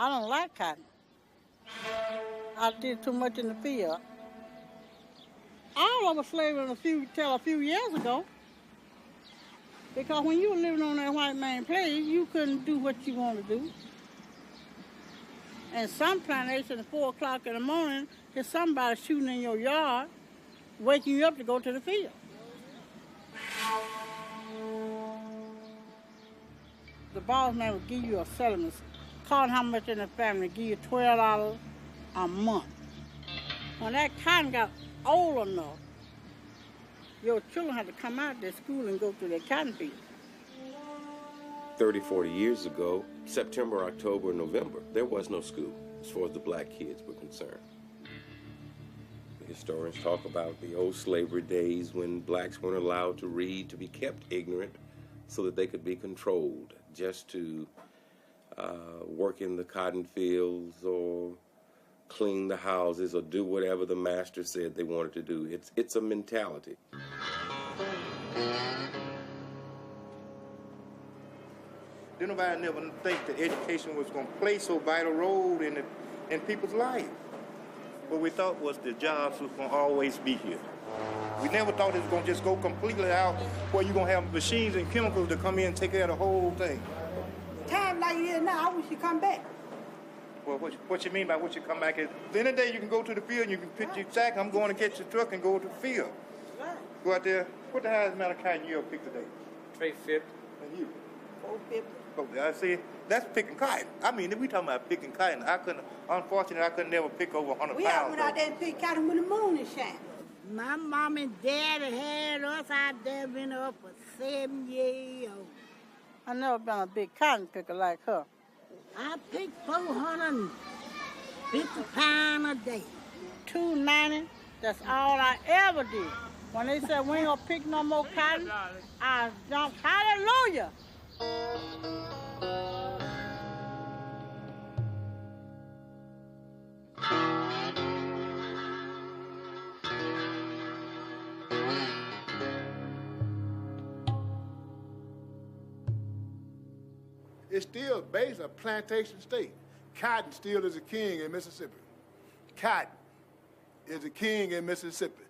I don't like cotton. I did too much in the field. All of us slavery till a few years ago. Because when you were living on that white man place, you couldn't do what you want to do. And some plantations at 4 o'clock in the morning, there's somebody shooting in your yard, waking you up to go to the field. The boss man would give you a settlement, calling how much in the family, give you $12 a month. When that cotton got old enough, your children had to come out of their school and go to their cotton field. 30, 40 years ago, September, October, November, there was no school as far as the black kids were concerned. The historians talk about the old slavery days when blacks weren't allowed to read, to be kept ignorant so that they could be controlled, just to work in the cotton fields or clean the houses or do whatever the master said they wanted to do. It's a mentality. Did nobody never think that education was going to play so vital role in people's life? What we thought was the jobs was going to always be here. We never thought it was going to just go completely out where you're going to have machines and chemicals to come in and take care of the whole thing. Time like it is now, I wish you come back. Well, what you mean by what you come back is, at the end of the day, you can go to the field and you can pick your sack. I'm going to get your truck and go to the field. Right. Go out there. What the highest amount of cotton you pick today? 350. And you? 450. Oh, I see. That's picking cotton. I mean, if we talking about picking cotton, unfortunately, I couldn't never pick over 100 We pounds. went out there and picked cotton when the moon is shining. My mom and daddy had us out there, been up for 7 years old. I never been a big cotton picker like her. I picked 450 pounds a day. $2.90, that's all I ever did. When they said we ain't gonna pick no more cotton, I jumped, hallelujah. It's still based a plantation state. Cotton still is a king in Mississippi. Cotton is a king in Mississippi.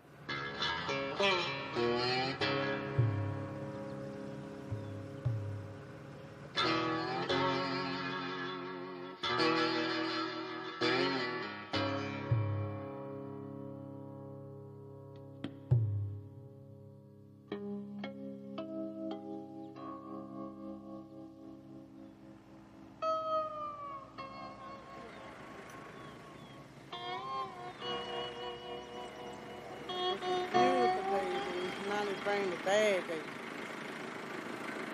Bring the bag, baby.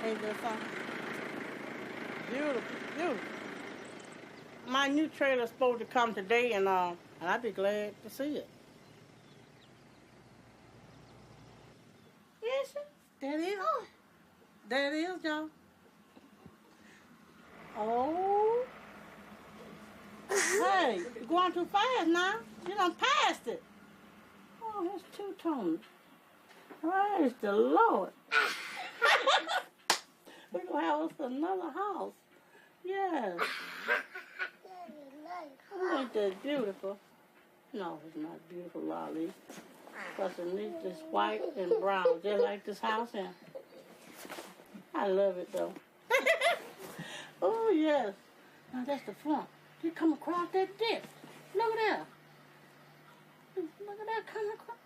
Ain't that something? Beautiful, beautiful. My new trailer's supposed to come today, and I'd be glad to see it. Yes, there it is. There it is, y'all. Oh. Hey, you're going too fast now. You done passed it. Oh, it's two-toned. Praise the Lord. We're going to have us another house. Yes. Ain't that beautiful? No, it's not beautiful, Lalee. Because it's white and brown, just like this house here. I love it, though. Oh, yes. Now, that's the front. You come across that dip. Look at that. Look at that coming across.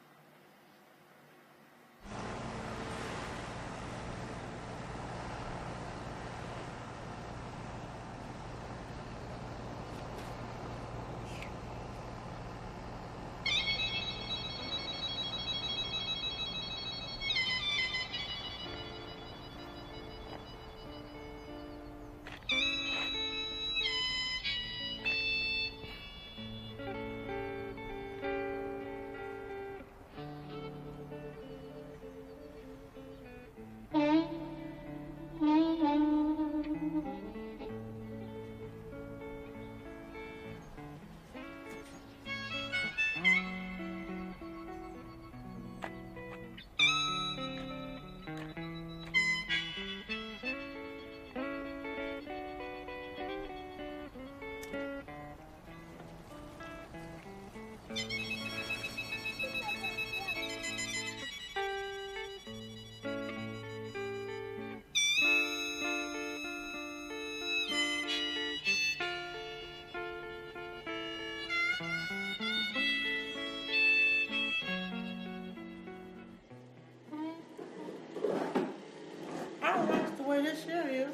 way this here is.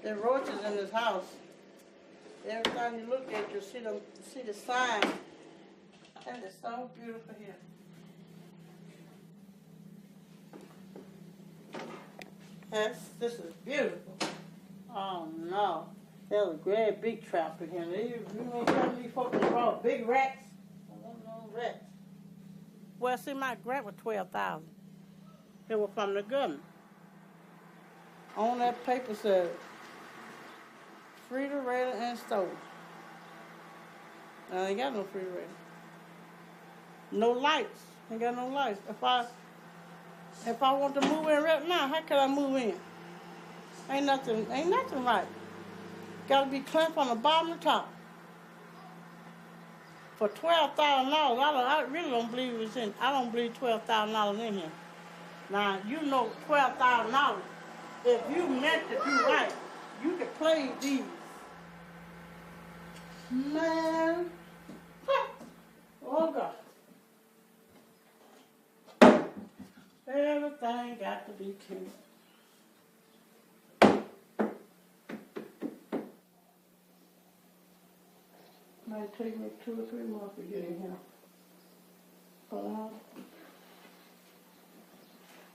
There are roaches in this house. Every time you look at it, you see the sign. And it's so beautiful here. Yes, this is beautiful. Oh no. There's a great big trap in here. You ain't telling me folks brought big rats? I don't know rats. Well, see, my grant was $12,000. It was from the government. On that paper said, refrigerator and stove. I ain't got no refrigerator. No lights. Ain't got no lights. If I want to move in right now, how could I move in? Ain't nothing right. Gotta be clean from the bottom to top. For $12,000, I really don't believe it's in. I don't believe $12,000 in here. Now you know $12,000. If you meant to do right, you could play these. Man, oh God. Everything got to be cute. Might take me 2 or 3 months to get in here.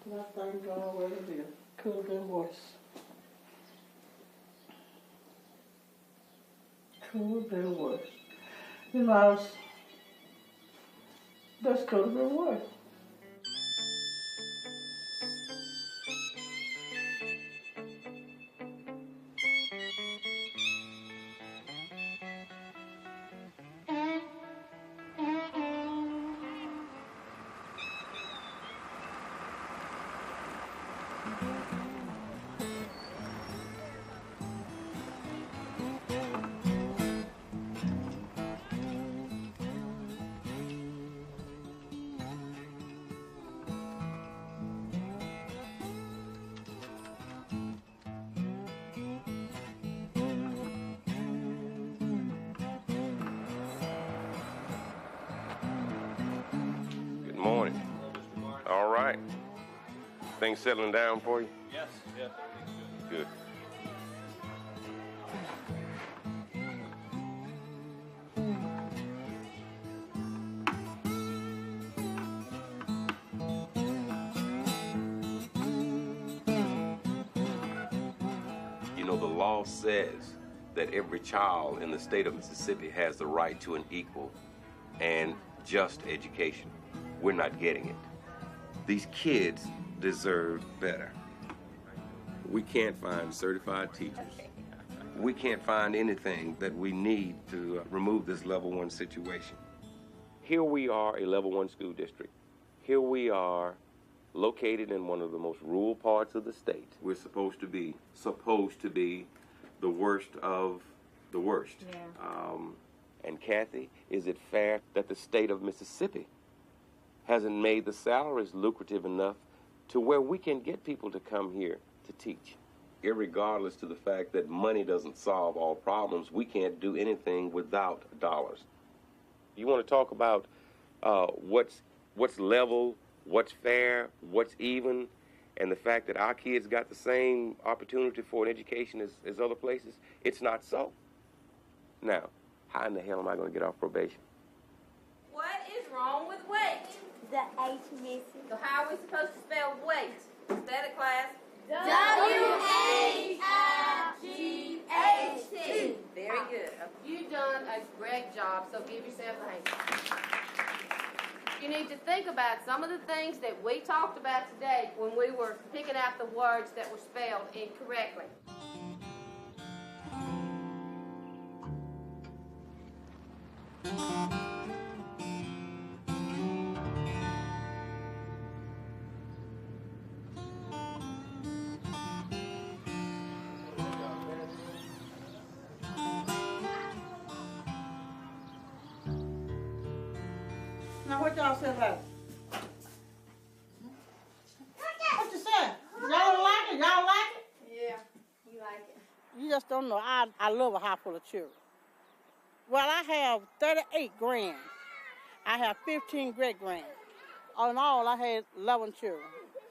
But I think God what it is. Could have been worse. Could have been worse. You know, this could have been worse. Morning. All right. Things settling down for you? Yes, everything's Good. You know, the law says that every child in the state of Mississippi has the right to an equal and just education. We're not getting it. These kids deserve better. We can't find certified teachers. We can't find anything that we need to remove this level 1 situation. Here we are, a level 1 school district. Here we are, located in one of the most rural parts of the state. We're supposed to be the worst of the worst. Yeah. And Kathy, is it fair that the state of Mississippi hasn't made the salaries lucrative enough to where we can get people to come here to teach? Irregardless to the fact that money doesn't solve all problems, we can't do anything without dollars. You want to talk about what's level, what's fair, what's even, and the fact that our kids got the same opportunity for an education as other places? It's not so. Now, how in the hell am I going to get off probation? What is wrong with weight? The H missing. So how are we supposed to spell weight? Instead of class? W-A-I-G-H-T. Very good. You've done a great job, so give yourself a hand. You need to think about some of the things that we talked about today when we were picking out the words that were spelled incorrectly. Now what y'all say about it? What you say? Y'all don't like it? Y'all like it? Yeah, you like it. You just don't know. I love a house full of children. Well, I have 38 grands. I have 15 great grands. All in all, I had 11 children.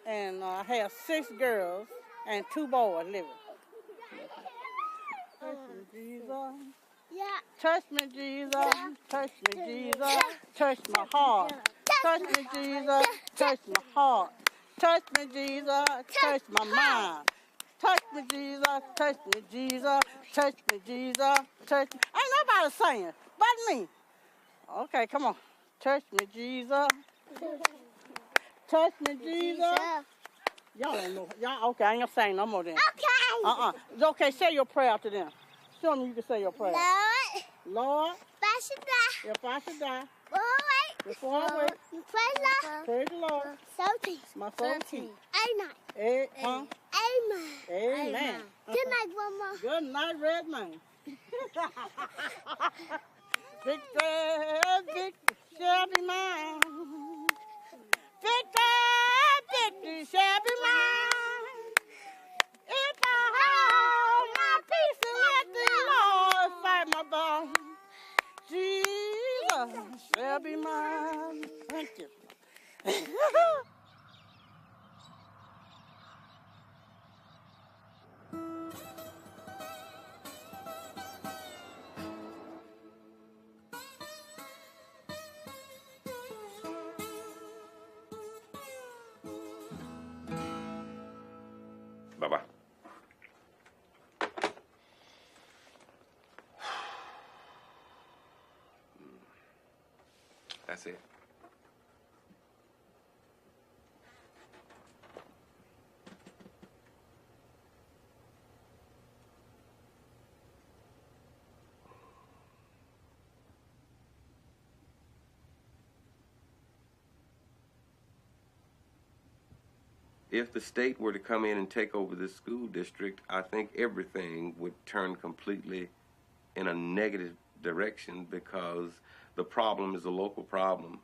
and I have 6 girls and 2 boys living. Touch me, Jesus. Yeah. Touch me, Jesus. Touch me, Jesus. Touch my heart. Touch me, Jesus. Touch my heart. Touch me, Jesus. Touch my mind. Touch me, Jesus. Touch me, Jesus. Touch me, Jesus. Touch me. Ain't nobody saying but me. Okay, come on. Touch me, Jesus. Touch me, Jesus. Y'all don't know. Y'all, okay, I ain't gonna sing no more then. Okay. It's okay, say your prayer after them. Show them you can say your prayer. Lord, Lord, if I should die, if I should die, before I wake, praise the Lord. So teach. My soul keep. Amen. Amen. Amen. Good night, Mama. Good night, Red Man. Victory, victory shall be mine. Victory shall be mine. If I hold my peace and let the Lord fight my bone, Jesus shall be mine. Thank you. Bye-bye. That's it. If the state were to come in and take over this school district, I think everything would turn completely in a negative direction because the problem is a local problem.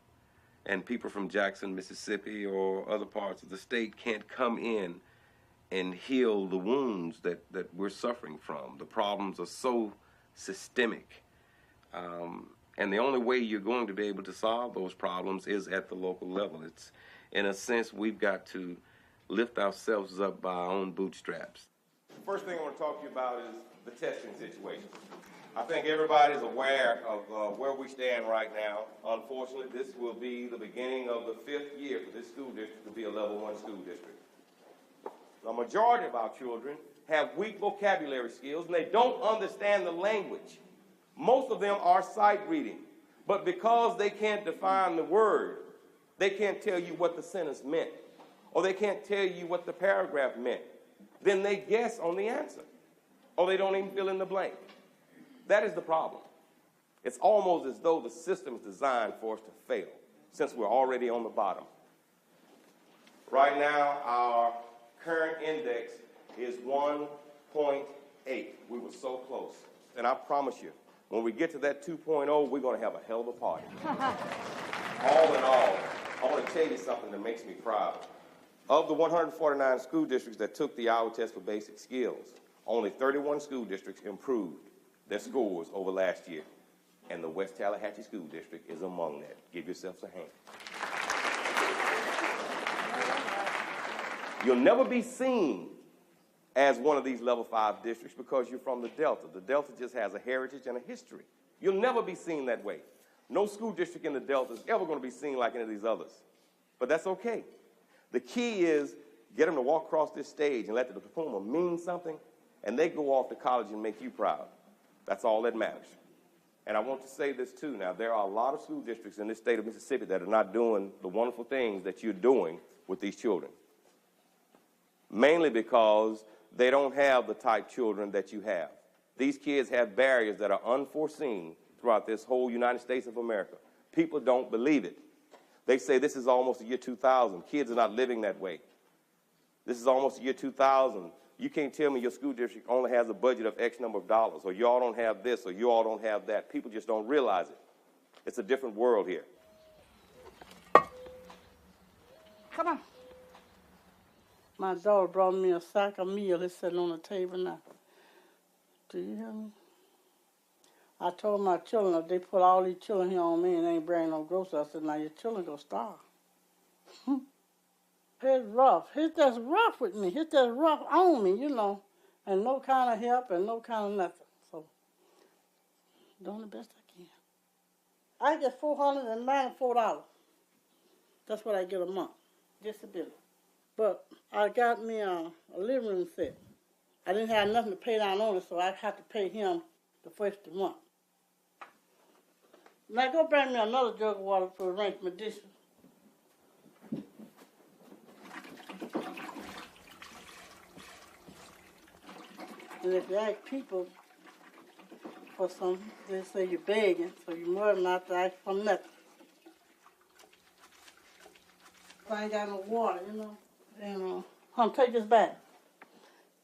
And people from Jackson, Mississippi, or other parts of the state can't come in and heal the wounds that we're suffering from. The problems are so systemic. And the only way you're going to be able to solve those problems is at the local level. It's, in a sense, we've got to lift ourselves up by our own bootstraps. First thing I want to talk to you about is the testing situation. I think everybody's aware of where we stand right now. Unfortunately, this will be the beginning of the 5th year for this school district to be a level 1 school district. The majority of our children have weak vocabulary skills and they don't understand the language. Most of them are sight reading, but because they can't define the word, they can't tell you what the sentence meant, or they can't tell you what the paragraph meant. Then they guess on the answer, or they don't even fill in the blank. That is the problem. It's almost as though the system is designed for us to fail, since we're already on the bottom. Right now, our current index is 1.8. We were so close. And I promise you, when we get to that 2.0, we're going to have a hell of a party. All in all, I want to tell you something that makes me proud. Of the 149 school districts that took the Iowa test for basic skills, only 31 school districts improved their scores over last year. And the West Tallahatchie School District is among that. Give yourselves a hand. You'll never be seen as one of these level 5 districts because you're from the Delta. The Delta just has a heritage and a history. You'll never be seen that way. No school district in the Delta is ever going to be seen like any of these others. But that's okay. The key is get them to walk across this stage and let the diploma mean something, and they go off to college and make you proud. That's all that matters. And I want to say this too. Now, there are a lot of school districts in this state of Mississippi that are not doing the wonderful things that you're doing with these children. Mainly because they don't have the type children that you have. These kids have barriers that are unforeseen throughout this whole United States of America. People don't believe it. They say this is almost the year 2000. Kids are not living that way. This is almost the year 2000. You can't tell me your school district only has a budget of X number of dollars, or you all don't have this, or you all don't have that. People just don't realize it. It's a different world here. Come on. My daughter brought me a sack of meal. It's sitting on the table now. Do you hear me? I told my children, if they put all these children here on me and they ain't bring no groceries, I said, now your children gonna starve. He's rough. He's just rough with me. He's just rough on me, you know, and no kind of help and no kind of nothing. So, doing the best I can. I get $494. That's what I get a month, disability. But I got me a living room set. I didn't have nothing to pay down on it, so I had to pay him the first of the month. Now go bring me another jug of water to rinse my dishes. And if you ask people for something, they say you're begging, so you're more than not to ask for nothing. If I ain't got no water, you know, then, take this back.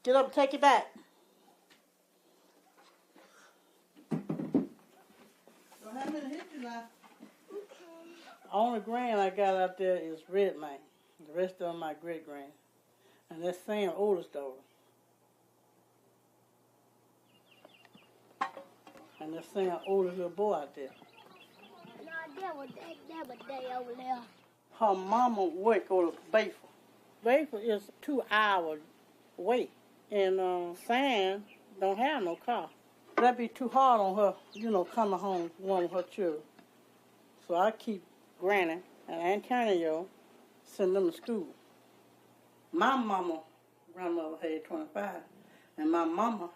Get up and take it back. Don't have me to hit you now. The only grand I got out there is red man. The rest of them my great grand. And that's Sam's oldest daughter. And that's Sam's oldest little boy out there. No, that was they over there. Her mama work over Bayford. Bayford is 2 hours away. And Sam don't have no car. That'd be too hard on her, you know, coming home one of her children. So I keep Granny and Antonio, send them to school. My grandmother had 25, and my mama's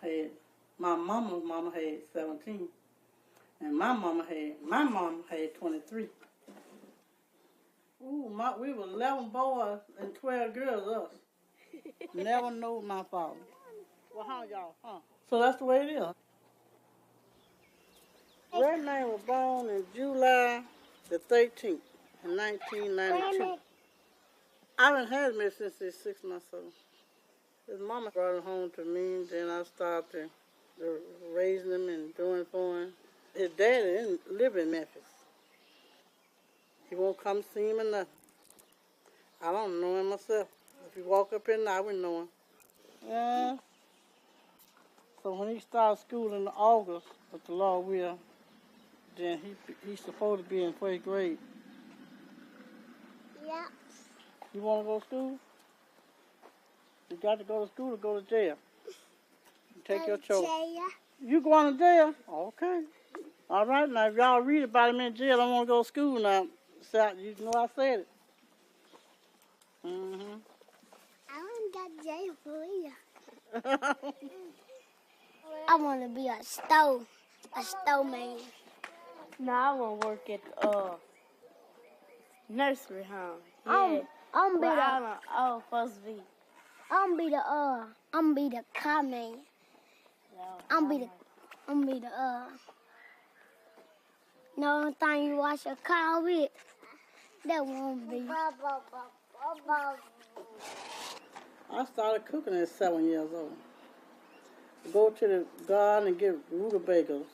mama had 17, and my mama had 23. Ooh, we were 11 boys and 12 girls, us. Never know my father. Well, how y'all, huh? So that's the way it is. Red Man was born in July the 13th, in 1992. I've been had him since he's 6 months old. His mama brought him home to me, and then I started raising him and doing for him. His daddy didn't live in Memphis. He won't come see him or nothing. I don't know him myself. If he walk up in there, I wouldn't know him. Yeah. So when he started school in August, with the Lord will, then he's supposed to be in 1st grade. Yeah. You want to go to school? You got to go to school or go to jail. Take your choice. Jail. You going to jail? Okay. All right, now if y'all read about him in jail, I want to go to school now. So you know I said it. Mm-hmm. I want to go to jail for real. I want to be a store man. No, I want to work at the nursery home. Yeah. I'm be supposed to be. I'm be the car man. I'm be the no thing you wash your car with. That won't be. I started cooking at 7 years old. Go to the garden and get rutabagas.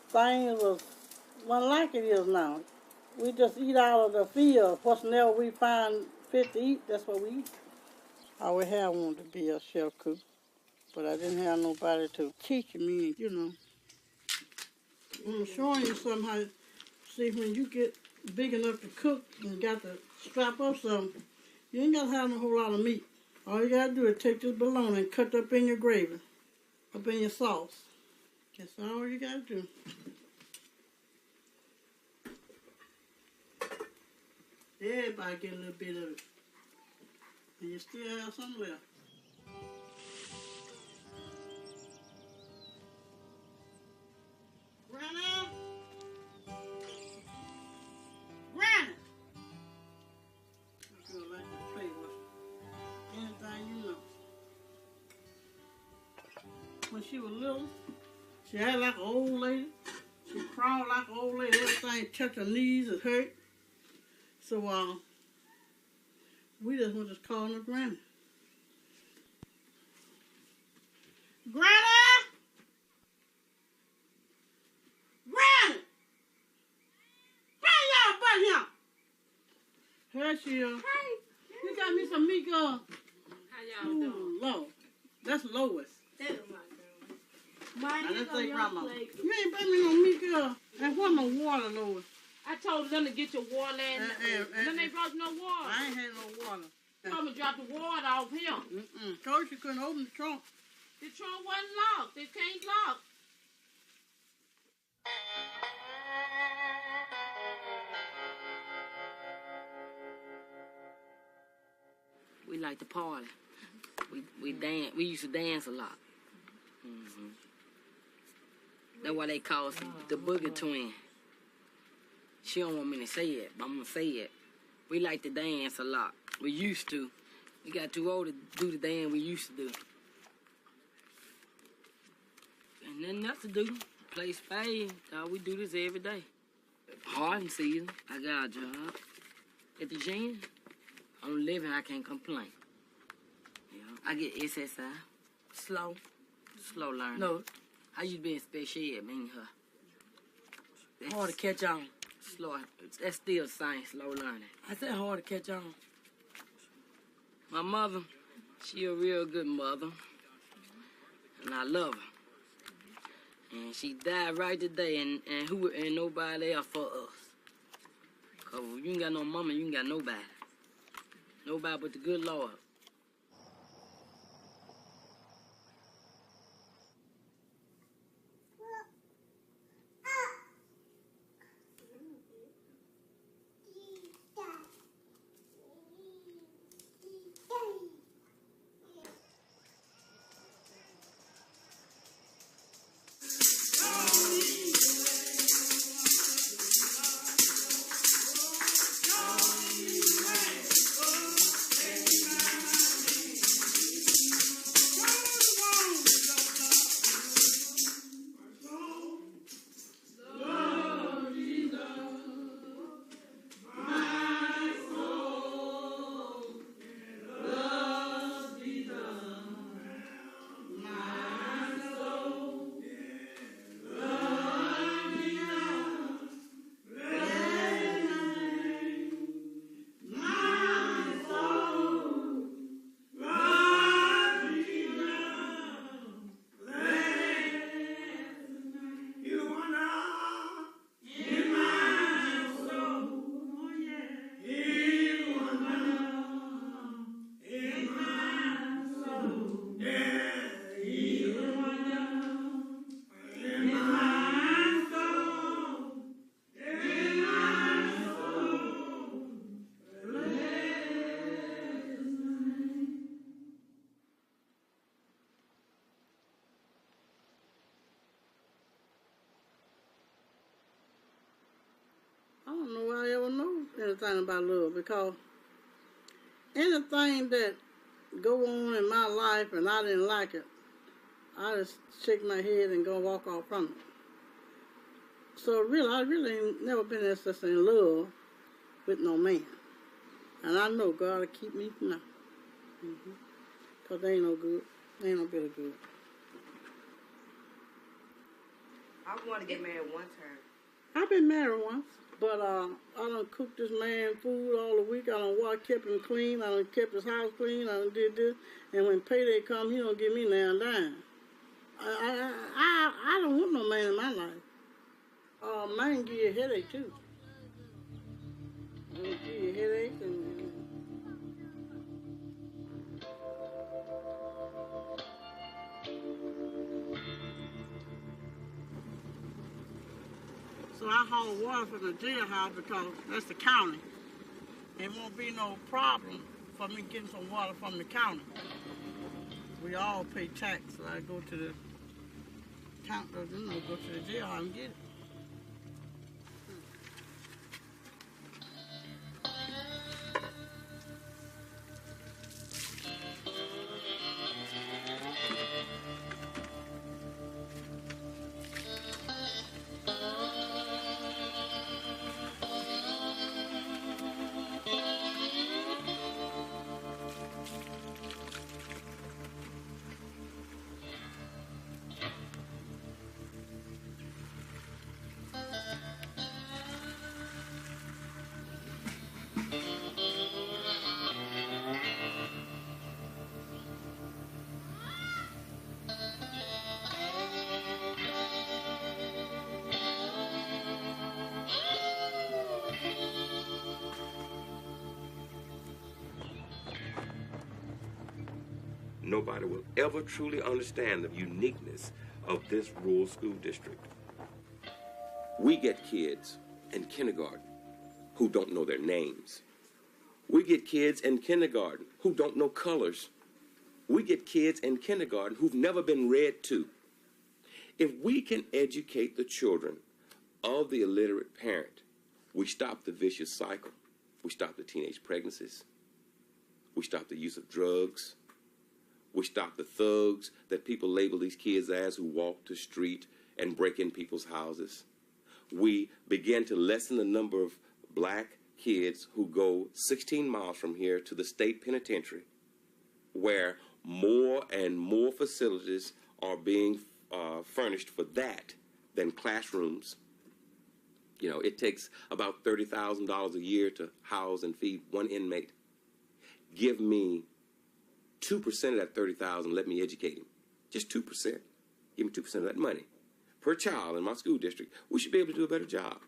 Things wasn't like it is now. We just eat out of the field. Whatever we find fit to eat, that's what we eat. I always have wanted to be a chef cook, but I didn't have nobody to teach me, you know. I'm showing you something how, see, when you get big enough to cook and got to strap up something, you ain't got to have a whole lot of meat. All you got to do is take this bologna and cut up in your gravy, up in your sauce. That's all you got to do. Everybody get a little bit of it. And you still have some left. Granny! Granny! I feel like to play with anything you know. When she was little, she had like an old lady. She crawled like an old lady. Everything touched her knees and hurt. So, we just were just calling her Granny. Granny! Granny! Hey, y'all, but here. Here she is. Hey. You got me some meat, girl. How y'all doing? Low. That's Lois. That is my girl. You ain't bring me no meat, girl. And what no water, Lois? I told them to get your water and then they brought no water. I ain't had no water. Told me to drop the water off here. Told you couldn't open the trunk. The trunk wasn't locked. It can't lock. We like to party. We dance. We used to dance a lot. That's why they call us the Boogie Twin. She don't want me to say it, but I'm gonna say it. We like to dance a lot. We used to. We got too old to do the dance we used to do. And nothing else to do. Play spades. We do this every day. Hard season. I got a job. At the gym. I'm living. I can't complain. I get SSI. Slow learning. No. I used to be in special ed, me and her. That's hard to catch on. Slow. That's still science, slow learning. I said hard to catch on. My mother, she a real good mother. And I love her. And she died right today, and who ain't nobody there for us. Cause if you ain't got no mama, you ain't got nobody. Nobody but the good Lord. I don't know I ever know anything about love, because anything that go on in my life and I didn't like it, I just shake my head and go walk off from it. So really, I really ain't never been in love with no man. And I know God will keep me from that. Because they ain't no good. They ain't no bit of good. I want to get married one time. I've been married once, but I done cooked this man food all the week. I done kept him clean. I done kept his house clean. I done did this. And when payday come, he don't give me now and dime. I don't want no man in my life. Man give you a headache too. Give you a headache and so I haul water from the jailhouse because that's the county. It won't be no problem for me getting some water from the county. We all pay tax, so I go to the counter, go to the jailhouse and get it. nobody will ever truly understand the uniqueness of this rural school district. We get kids in kindergarten who don't know their names. We get kids in kindergarten who don't know colors. We get kids in kindergarten who've never been read to. If we can educate the children of the illiterate parent, we stop the vicious cycle. We stop the teenage pregnancies. We stop the use of drugs. We stop the thugs that people label these kids as who walk the street and break in people's houses. We begin to lessen the number of black kids who go 16 miles from here to the state penitentiary, where more and more facilities are being furnished for that than classrooms. You know, it takes about $30,000 a year to house and feed one inmate. Give me 2% of that $30,000, let me educate him. Just 2%. Give me 2% of that money per child in my school district. We should be able to do a better job.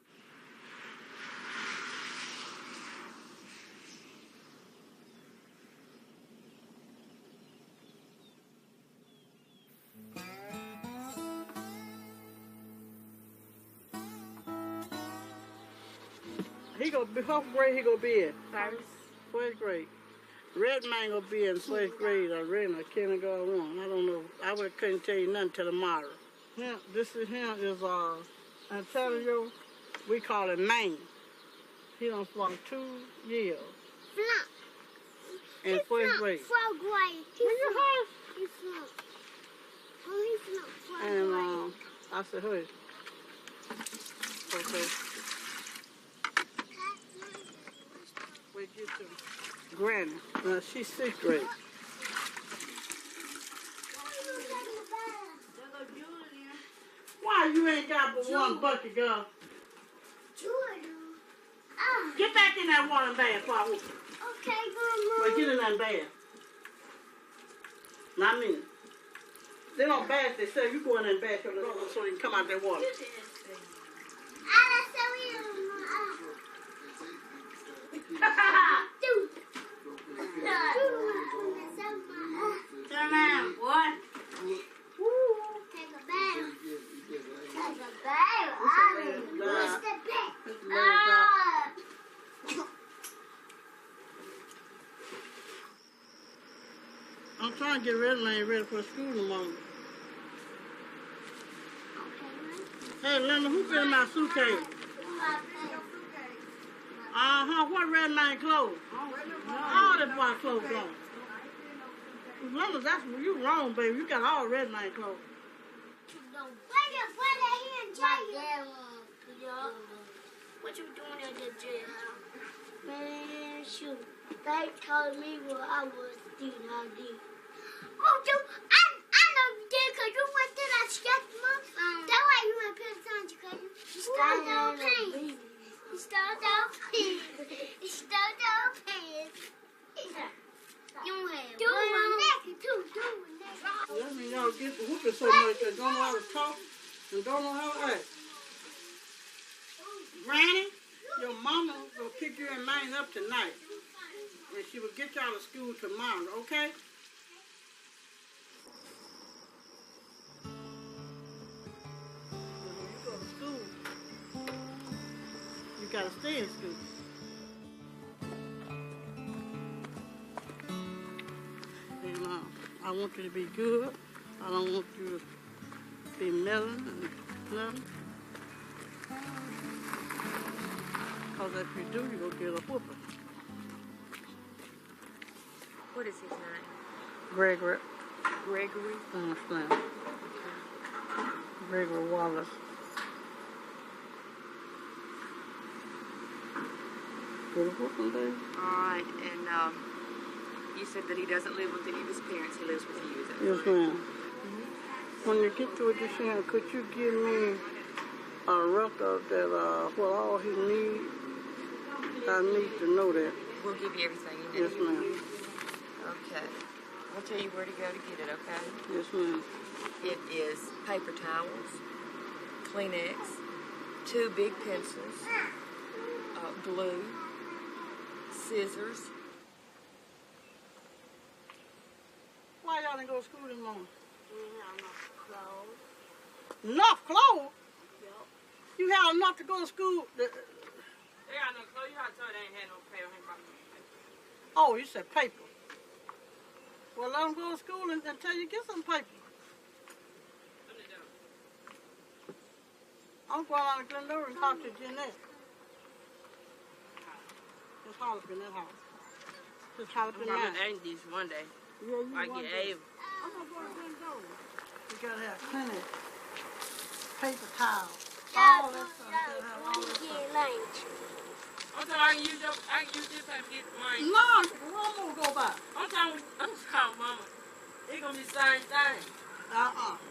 He gonna be, what grade he gonna be in? First grade. Red man gonna be in first grade already in kindergarten 1. I don't know. I couldn't tell you nothing till tomorrow. This is him is Antonio. We call him Maine. He done flunked 2 years. Flunk. In first grade. Fourth grade. He flunked. Oh, he flunked fourth grade. I said, hey. Okay. Where'd you to? Granny. She's 6th grade. Why you ain't got but one bucket, girl? Get back in that water bath, Papa. Okay, Mama. But get in that bath. Not me. They don't bath themselves. You go in there and bath your little so you can come out that water. Turn around, boy. Take a bath. Take a bath. What's the bath? I'm trying to get ready for school tomorrow. Hey, Linda, who been in my suitcase? What red line clothes? All the boy clothes on. Linda, that's you wrong, baby. You got all red line clothes. What you doing at the jailhouse? Man, shoot. They told me what I was doing. I did. Oh, dude, I know you did because you went to that sketch book. That's why you went to the because you stole our pants. You stole our pants. You stole our pants. You had one naked, too. Let me know, get the whooping so much that don't know how to talk and don't know how to act. Granny, your mama will pick you and mine up tonight. And she will get you out of school tomorrow, okay? When you go to school, you gotta stay in school. And I want you to be good. I don't want you to be meddling and nothing. Because if you do, you're going to get a whooping. What is his name? Gregory. Gregory? I understand. Gregory Wallace. Get a whooping, baby. All right, and you said that he doesn't live with any of his parents. He lives with you, is that Yes, correct? ma'am. When you get to it, you're saying, could you give me a record that what all he needs? I need to know that. We'll give you everything you need. Yes, ma'am. Okay. We'll tell you where to go to get it, okay? Yes, ma'am. It is paper towels, Kleenex, 2 big pencils, glue, scissors. Why y'all y'all didn't go to school this morning? We didn't have enough clothes. Enough clothes? Yep. You had enough to go to school? They got no clothes. You gotta tell they ain't had no paper. Oh, you said paper. Well, let them go to school until you get some paper. I'm going out to Glendora and talk to Jeanette. Just holler up in that house. Just holler up in I'm mine. going to these one day. Yeah, you I one get day. able. I'm going to go to Glendora. You got to have plenty paper towels. All that stuff. You got to have all that stuff. I'm talking I can use this time to get mine. No, one more go by. I'm talking mama. It's going to be the same thing.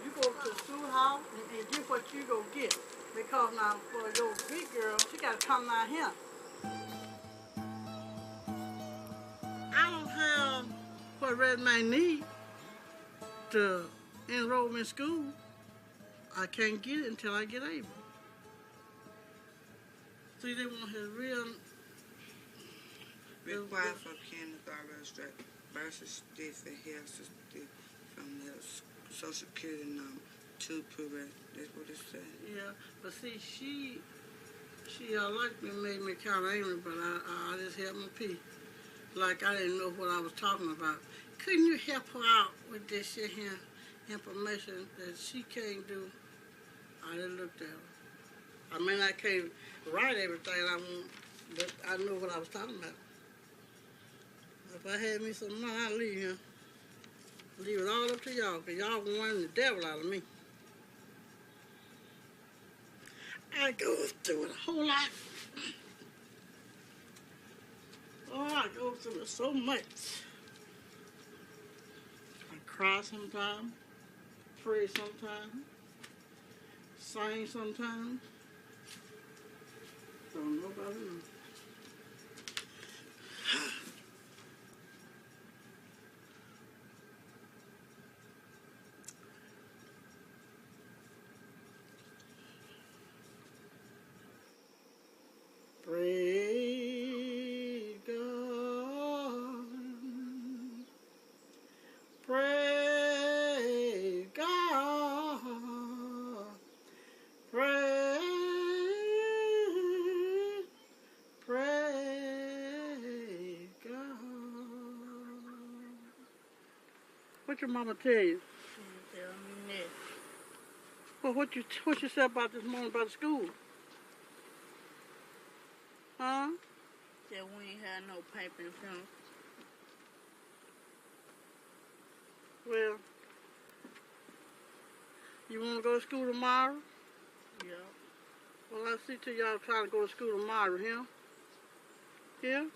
You go to the schoolhouse and get what you go get. Because now for your big girl, she got to come down here. I don't have what Red Man need to enroll me in school. I can't get it until I get able. See, they want his real... Required for kindergarten straight versus different health certificate from the Social Security number to prevent. That's what it said. Yeah, but see, she like me, made me kind of angry, but I just held my peace. Like I didn't know what I was talking about. Couldn't you help her out with this shit here, information that she can't do? I just looked at her. I mean, I can't write everything I want, but I know what I was talking about. If I had me some money, I'd leave here. Leave it all up to y'all, because y'all wanting the devil out of me. I go through it a whole lot. Oh, I go through it so much. I cry sometimes, pray sometimes, sing sometimes. Don't nobody know. Praise God. Praise God. Praise God. What your mama tell you? She didn't tell me nothing. Well, what you said about this morning about school? Huh? Said we ain't had no paper and pencil. Well, you want to go to school tomorrow? Yeah. Well, I see till y'all trying to go to school tomorrow, here? Here?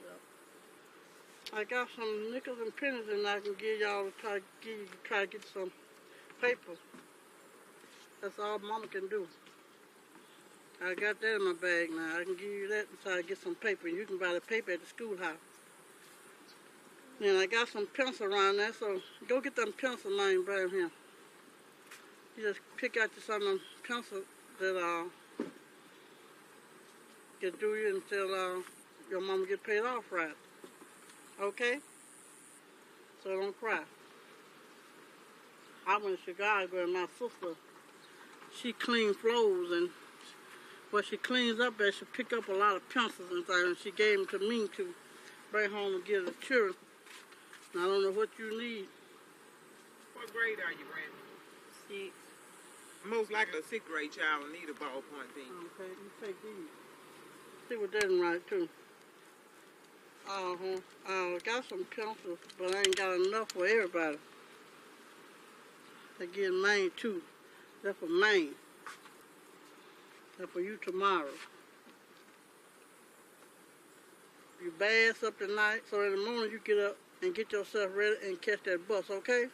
Yeah. I got some nickels and pennies and I can give y'all to try to get some paper. That's all Mama can do. I got that in my bag now. I can give you that and try to get some paper. You can buy the paper at the schoolhouse. And I got some pencil around there, so go get them pencil line and bring them here. You just pick out some of them pencils that can do you until your mama get paid off right. Okay? So don't cry. I went to Chicago and my sister, she cleaned floors and what she cleans up at, she pick up a lot of pencils and things, and she gave them to me to bring home and give to the children. And I don't know what you need. What grade are you, Brandon? 6. Most likely a 6th grade child will need a ballpoint pen. Okay, you take these. See what that right too. I got some pencils, but I ain't got enough for everybody. I get mine too. That's for mine. That's for you tomorrow. You bath up tonight, so in the morning you get up and get yourself ready and catch that bus, okay?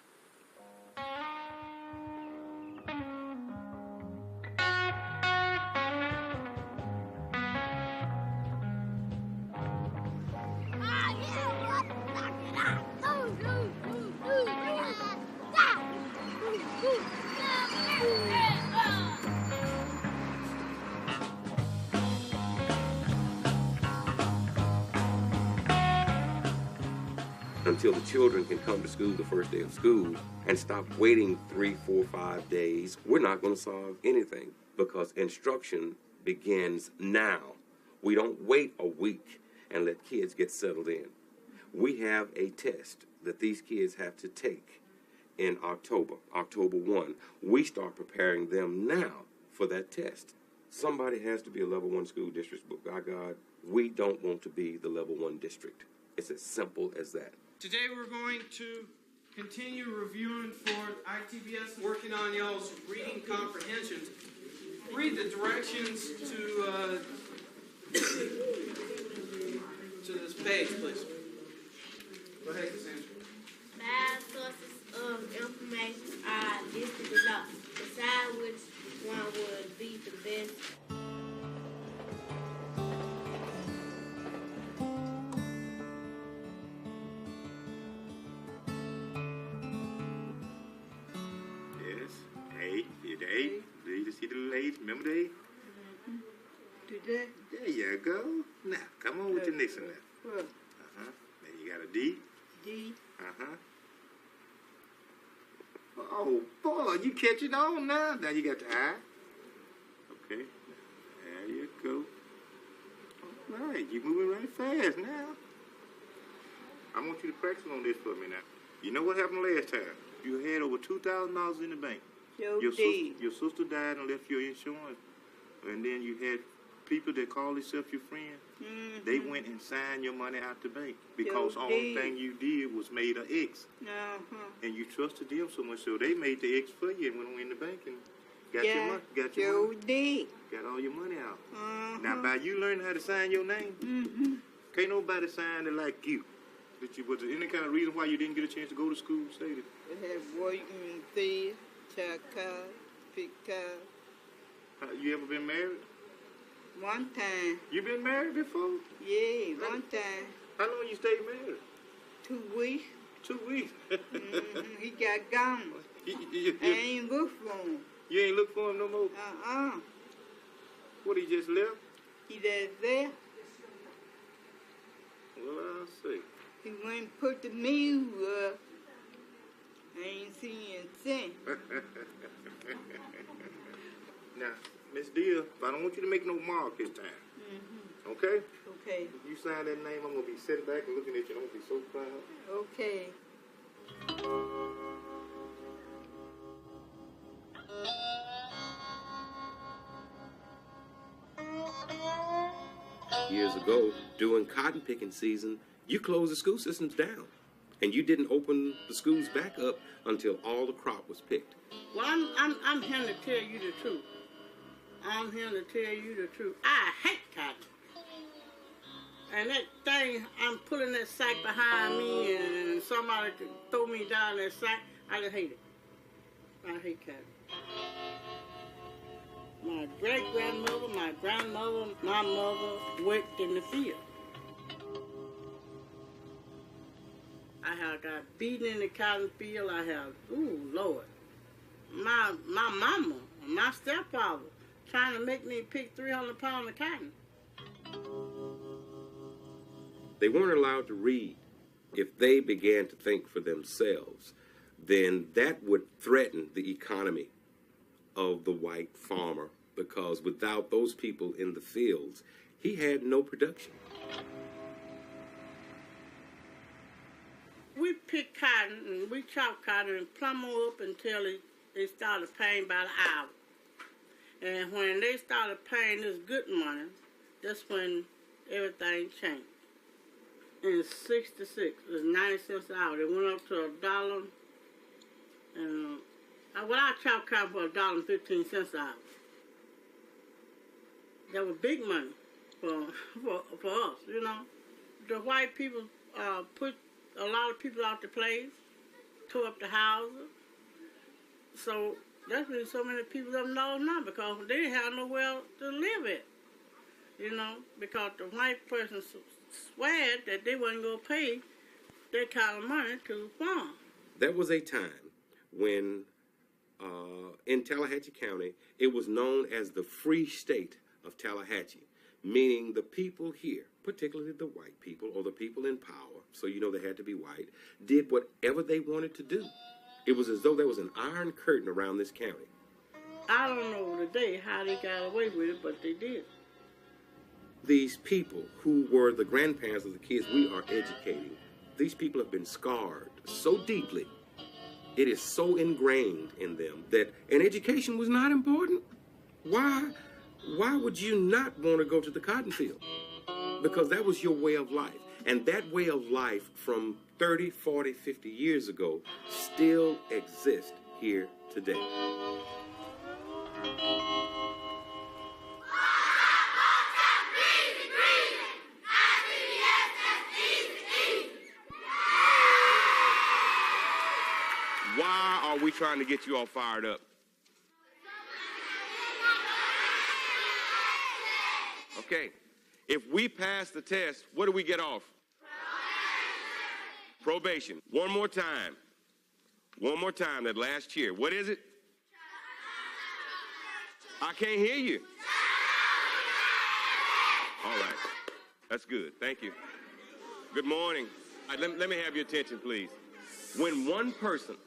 until the children can come to school the first day of school and stop waiting 3, 4, 5 days, we're not going to solve anything because instruction begins now. We don't wait a week and let kids get settled in. We have a test that these kids have to take in October 1. We start preparing them now for that test. Somebody has to be a level 1 school district, but by God, we don't want to be the level 1 district. It's as simple as that. Today we're going to continue reviewing for ITBS, working on y'all's reading comprehensions. Read the directions to this page, please. Go ahead, Cassandra. 5 sources of information are listed below. Decide which one would be the best. Yes, A. The A. Do you see the little A's? Remember the A? Today? There you go. Now, come on with your next one now. What? Then you got a D. D. Oh, boy, you catching on now. Now you got the I. Okay. There you go. All right, you moving right fast now. I want you to practice on this for me now. You know what happened last time? You had over $2,000 in the bank. Your sister died and left your insurance. And then you had people that call themselves your friend. Mm-hmm. They went and signed your money out the bank because all the thing you did was made an X. And you trusted them so much, so they made the X for you and went on in the bank and got your money. Got all your money out. Now, by you learning how to sign your name, can't nobody sign it like you. Was there any kind of reason why you didn't get a chance to go to school? Say it. They have working there, child car, pick car. You ever been married? One time. You been married before? Yeah, one time. How long you stayed married? 2 weeks. 2 weeks? He got gone. I ain't look for him. You ain't look for him no more? What, he just left? He just there. Well, I'll see. He went and put the meal up. I ain't seen him since. Now, Miss Deal, I don't want you to make no mark this time. Okay? Okay. If you sign that name, I'm going to be sitting back and looking at you. I'm going to be so proud. Okay. Years ago, during cotton picking season, you closed the school systems down. And you didn't open the schools back up until all the crop was picked. Well, I'm here to tell you the truth. I'm here to tell you the truth. I hate cotton. And that thing, I'm pulling that sack behind me and somebody could throw me down that sack. I just hate it. I hate cotton. My great-grandmother, my grandmother, my mother worked in the field. I have got beaten in the cotton field. I have, ooh, Lord. My mama, my stepfather, trying to make me pick 300 pounds of cotton. They weren't allowed to read. If they began to think for themselves, then that would threaten the economy of the white farmer, because without those people in the fields, he had no production. We pick cotton and we chop cotton and plumb them up until they started paying by the hour. And when they started paying this good money, that's when everything changed. In '66, it was 90 cents an hour. They went up to $1, and I chopped cotton for $1.15 an hour. That was big money for us, you know. The white people put a lot of people out the place, tore up the houses. So that's been so many people up north now because they didn't have nowhere to live at, you know, because the white person swear that they wasn't going to pay that kind of money to farm. There was a time when in Tallahatchie County, it was known as the Free State of Tallahatchie meaning the people here, particularly the white people or the people in power, so you know they had to be white, did whatever they wanted to do. It was as though there was an iron curtain around this county. I don't know today how they got away with it, but they did. These people who were the grandparents of the kids we are educating, these people have been scarred so deeply. It is so ingrained in them that an education was not important. Why would you not want to go to the cotton field? Because that was your way of life. And that way of life from 30, 40, 50 years ago still exists here today. Why are we trying to get you all fired up? Okay, if we pass the test, what do we get off? Probation. One more time. One more time, that last cheer. What is it? I can't hear you. All right. That's good. Thank you. Good morning. Let me have your attention, please. When one person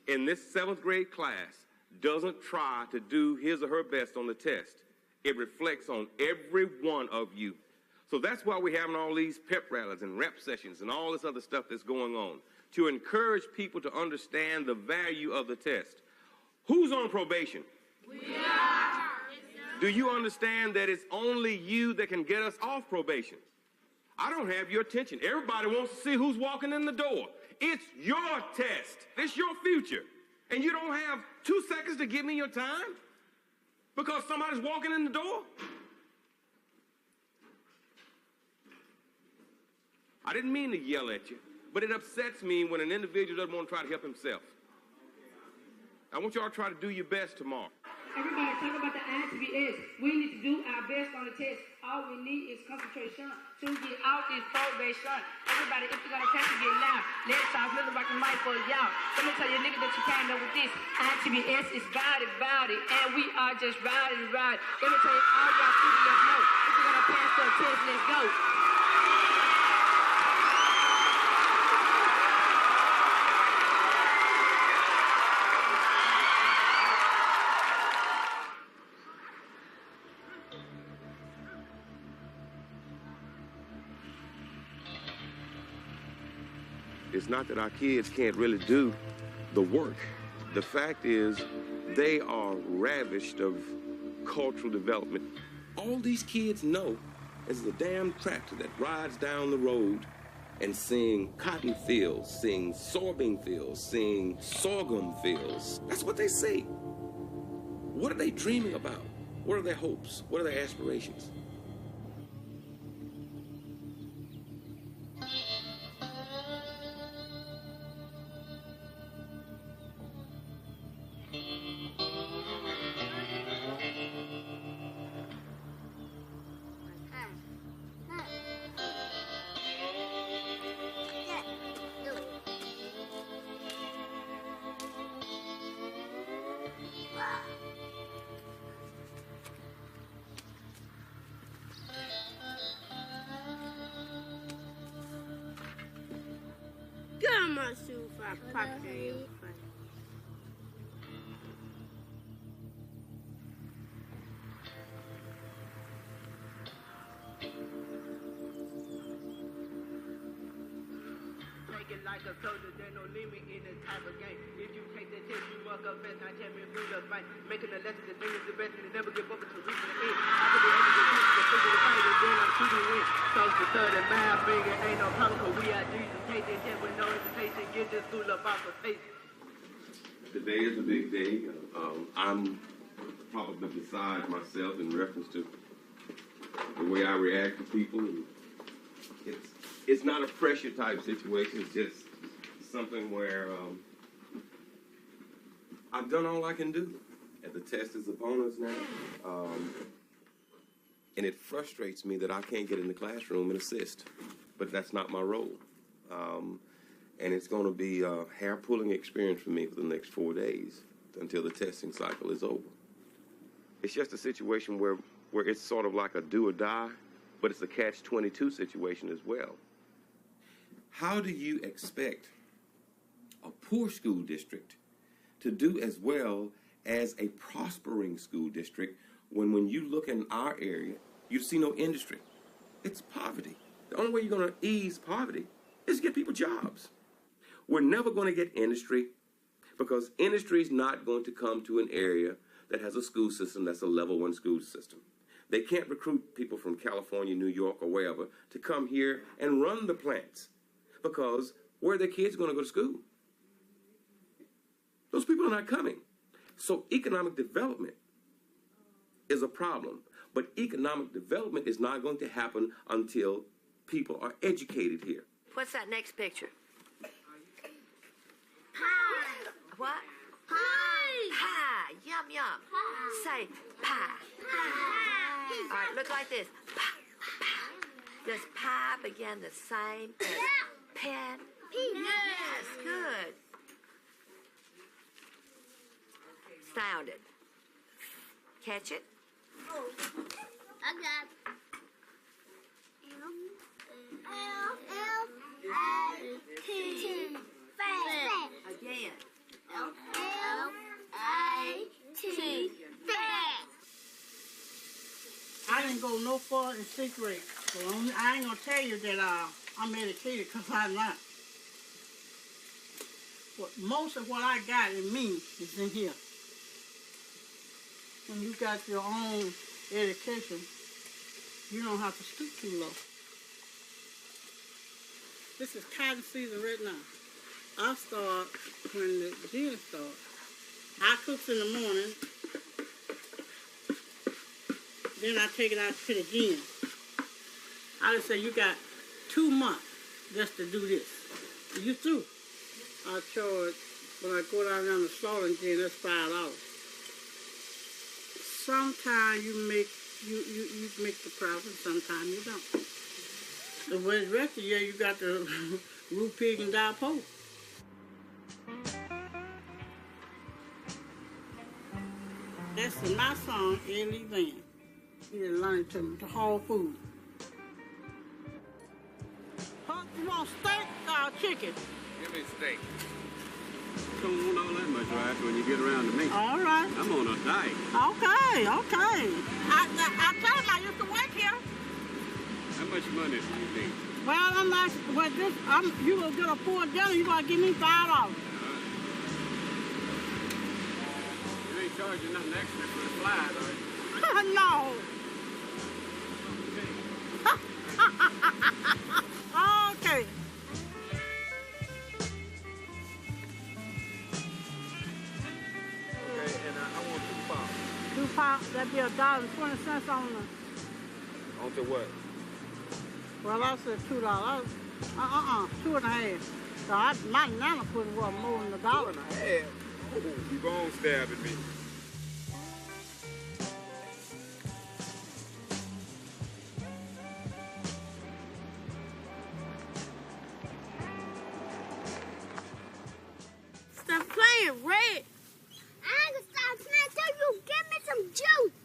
in this 7th grade class doesn't try to do his or her best on the test, it reflects on every one of you. So that's why we're having all these pep rallies and rep sessions and all this other stuff that's going on, to encourage people to understand the value of the test. Who's on probation? We are. Do you understand that it's only you that can get us off probation? I don't have your attention. Everybody wants to see who's walking in the door. It's your test. It's your future. And you don't have 2 seconds to give me your time because somebody's walking in the door? I didn't mean to yell at you, but it upsets me when an individual doesn't want to try to help himself. I want y'all to try to do your best tomorrow. Everybody talk about the ITBS. We need to do our best on the test. All we need is concentration to get out this probation. Everybody, if you're going to test to get loud, let's talk really rock the mic for y'all. Let me tell you, nigga, that you came up with this. ITBS is about it, and we are just riding. Let me tell you, all y'all students know, if you're going to pass the test, let's go. It's not that our kids can't really do the work. The fact is, they are ravished of cultural development. All these kids know is the damn tractor that rides down the road and seeing cotton fields, seeing soybean fields, seeing sorghum fields. That's what they see. What are they dreaming about? What are their hopes? What are their aspirations? Get on my shoe if I pop it in your face. Take it like a soldier, there's no limit in this type of game. If you take the test, you must confess, not tell me through the fight. Making a lesson, the thing is the best, and never give up until reaching the end. I could be able to teach the figure the fight, and then I'm shooting in. Close to 30 miles, bigger, ain't no problem, cause we are Jesus. Take this test with no hesitation, get this school up off the face. Today is a big day. I'm probably beside myself in reference to the way I react to people. And it's not a pressure type situation. It's just something where I've done all I can do. And the test is upon us now. And it frustrates me that I can't get in the classroom and assist. But that's not my role. And it's going to be a hair-pulling experience for me for the next 4 days until the testing cycle is over. It's just a situation where it's sort of like a do or die, but it's a catch-22 situation as well. How do you expect a poor school district to do as well as a prospering school district when you look in our area, you see no industry? It's poverty. The only way you're going to ease poverty is to get people jobs. We're never going to get industry because industry is not going to come to an area that has a school system that's a level 1 school system. They can't recruit people from California, New York, or wherever to come here and run the plants because where are their kids going to go to school? Those people are not coming. So economic development is a problem. But economic development is not going to happen until people are educated here. What's that next picture? Pie. What? Pie. Pie. Yum, yum. Say pie. All right, look like this. Pie, pie. Does pie begin the same as pen? Yes, good. Sound it. Catch it. Oh, I got L-A-T. Fat. Again. L-A-T. Fat. I didn't go no far in 6th grade. So I ain't gonna tell you that I'm educated because I'm not. But most of what I got in me is in here. When you got your own education, you don't have to stoop too low. This is cotton season right now. I start when the gin starts. I cook in the morning, then I take it out to the gin. I just say you got 2 months just to do this. You through. I charge, when I go down there on the slaughtering gin, that's $5. Sometimes you make the profit, sometimes you don't. The rest of the year you got the root pig and die poor. That's my song, Lalee Van. He done learned to haul food. Huh? You want steak or chicken? Give me steak. Don't want all that much rice when you get around to me. All right. I'm on a diet. Okay. I told him I used to work here. How much money do you need? Well, I'm not. Well, you will get a full dinner. You gotta give me $5. You ain't charging nothing extra for the flies, are you? No. Okay. Okay, and I want 2 pops. 2 pops, that'd be $1.20 on the. On to what? Well, I said $2. 2.5. So my nana put more than $1. 2.5? You bone stabbing me. Stop playing, Red. I ain't gonna stop playing till you give me some juice.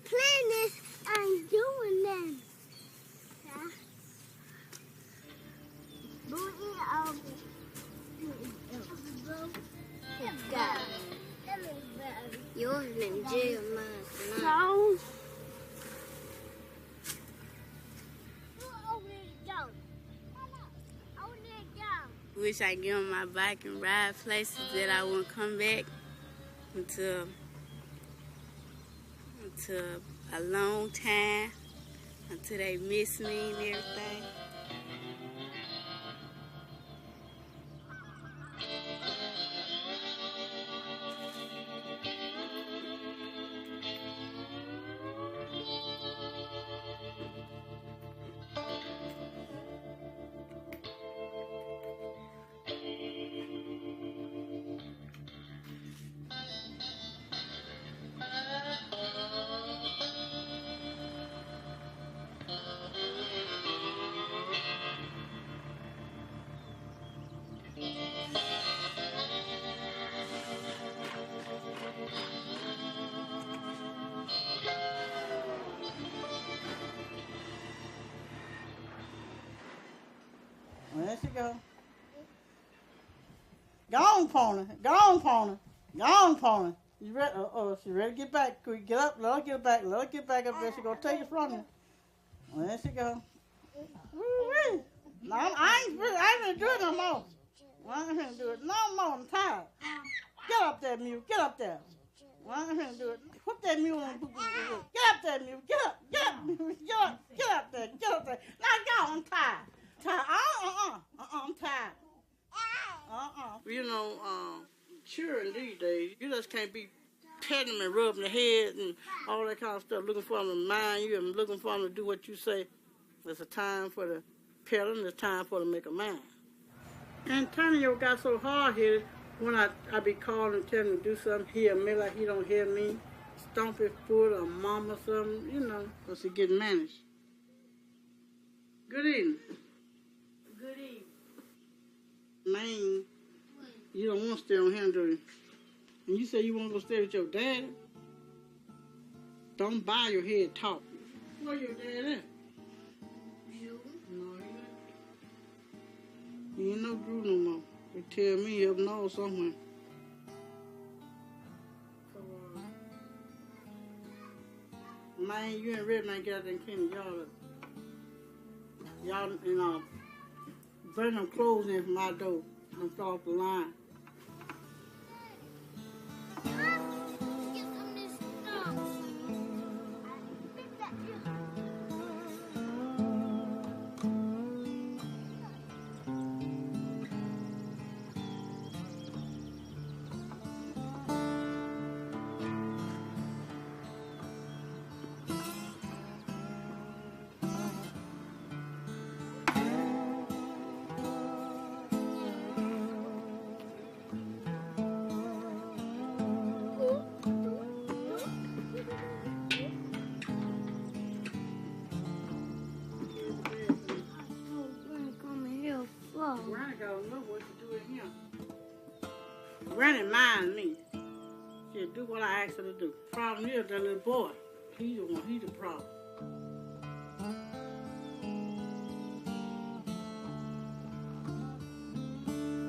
Playing this, I'm doing that. Yours in jail, mine. So. Wish I get on my bike and ride places that I wouldn't come back until a long time, until they miss me and everything. she go. Go on, Pony. Go on, Pony. Go on, Pony. You ready? Oh, she ready to get back. Quick, get up. Let her get back. Let her get back up there. She gonna take it from you. Well, there she go. Woo-wee. No, I ain't gonna do it no more. I ain't gonna do it no more. I'm tired. Get up there, Mew. Get up there. I ain't gonna do it. Put that mule on. Get up there, Mew. Get up. Get up. Get up. Get up there. Get up there. Now go. I'm tired. I'm tired. You know, children these days, you just can't be petting them and rubbing their head and all that kind of stuff, looking for them to mind you and looking for them to do what you say. There's a time for the petting, there's time for them to make a mind. Antonio got so hard-headed when I be calling and telling him to do something, he'll me like he don't hear me, stomp his foot or mom or something, you know, because he getting managed. Good evening. Good evening. Man, you don't want to stay on him, do you? And you say you want to go stay with your daddy? Don't bow your head talking. Where your dad at? You? No, he ain't no Drew no more. They tell me he up north somewhere. So, man, you and Red man get out there and clean y'all and bring them clothes in from my door. Don't fall off the line. Granny gotta know what to do in here. Granny mind me. She'll do what I ask her to do. Problem is that little boy. He the problem.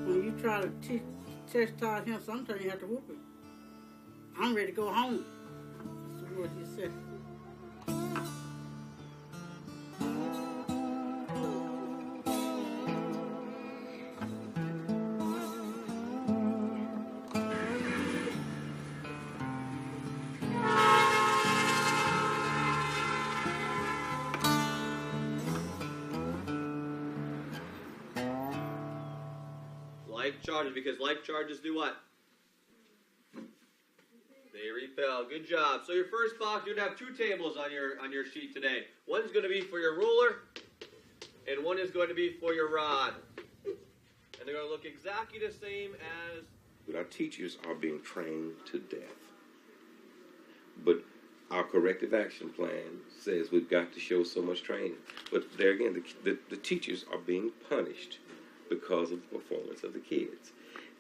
When you try to chastise him, sometimes you have to whoop him. I'm ready to go home. That's what he said. Like charges, because like charges do what? They repel. Good job. So your first box, you're gonna have two tables on your sheet today. One's gonna be for your ruler, and one is going to be for your rod. And they're gonna look exactly the same as. But our teachers are being trained to death. But our corrective action plan says we've got to show so much training. But there again, the teachers are being punished because of the performance of the kids.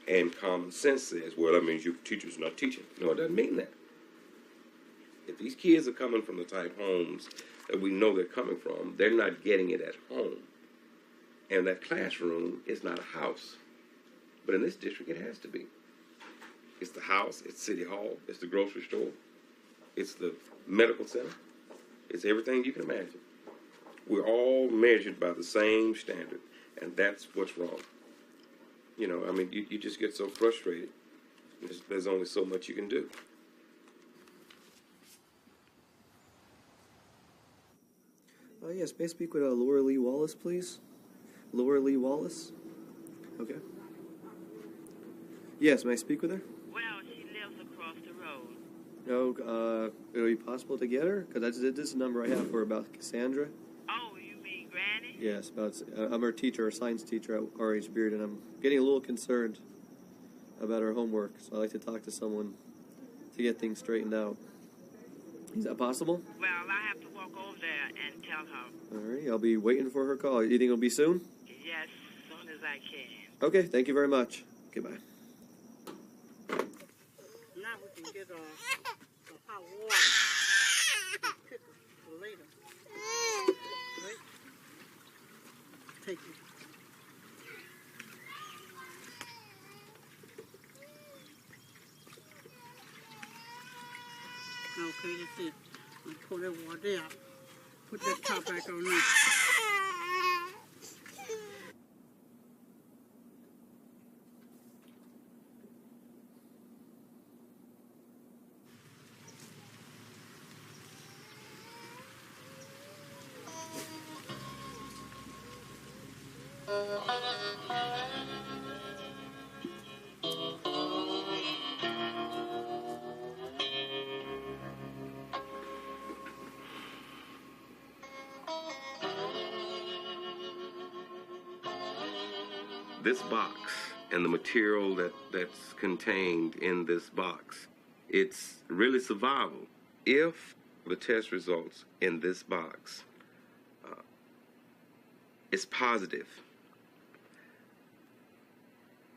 And common sense says, well, that means your teacher's not teaching. No, it doesn't mean that. If these kids are coming from the type homes that we know they're coming from, they're not getting it at home. And that classroom is not a house. But in this district, it has to be. It's the house, it's City Hall, it's the grocery store, it's the medical center, it's everything you can imagine. We're all measured by the same standard. And that's what's wrong. You know, I mean, you just get so frustrated. There's only so much you can do. Yes, may I speak with Lalee Wallace, please? Lalee Wallace? Okay. Yes, may I speak with her? Well, she lives across the road. No, would it be possible to get her? Because this is the number I have for about Cassandra. Oh, you mean Granny? Yes, I'm her teacher, her science teacher at R.H. Beard, and I'm getting a little concerned about her homework, so I'd like to talk to someone to get things straightened out. Is that possible? Well, I have to walk over there and tell her. All right, I'll be waiting for her call. You think it'll be soon? Yes, as soon as I can. Okay, thank you very much. Goodbye. Now we can get some hot water. Pickle for later. Right? Take it. Okay, that's it. I'm pour that water out. Put that top back on there. This box and the material that's contained in this box, it's really survival. If the test results in this box is positive,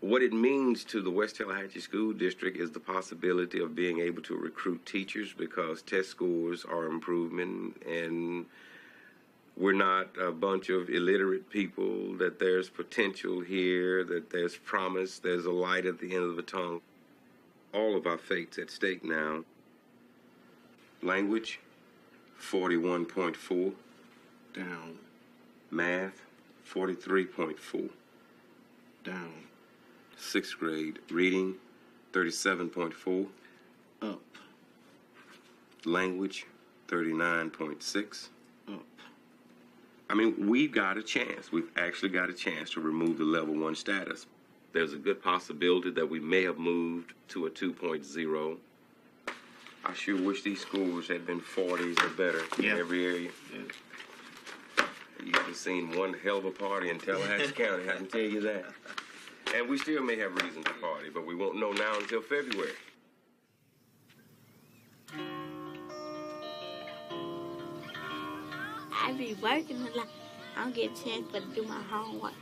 what it means to the West Tallahatchie School District is the possibility of being able to recruit teachers because test scores are improving and we're not a bunch of illiterate people, that there's potential here, that there's promise, there's a light at the end of the tunnel. All of our fate's at stake now. Language, 41.4. Down. Math, 43.4. Down. 6th grade. Reading, 37.4. Up. Language, 39.6. Up. I mean, we've got a chance. We've actually got a chance to remove the level 1 status. There's a good possibility that we may have moved to a 2.0. I sure wish these scores had been 40s or better in every area. Yeah. You've just seen one hell of a party in Tallahatchie County, I can tell you that. And we still may have reason to party, but we won't know now until February. I be working a lot. I don't get a chance to do my homework.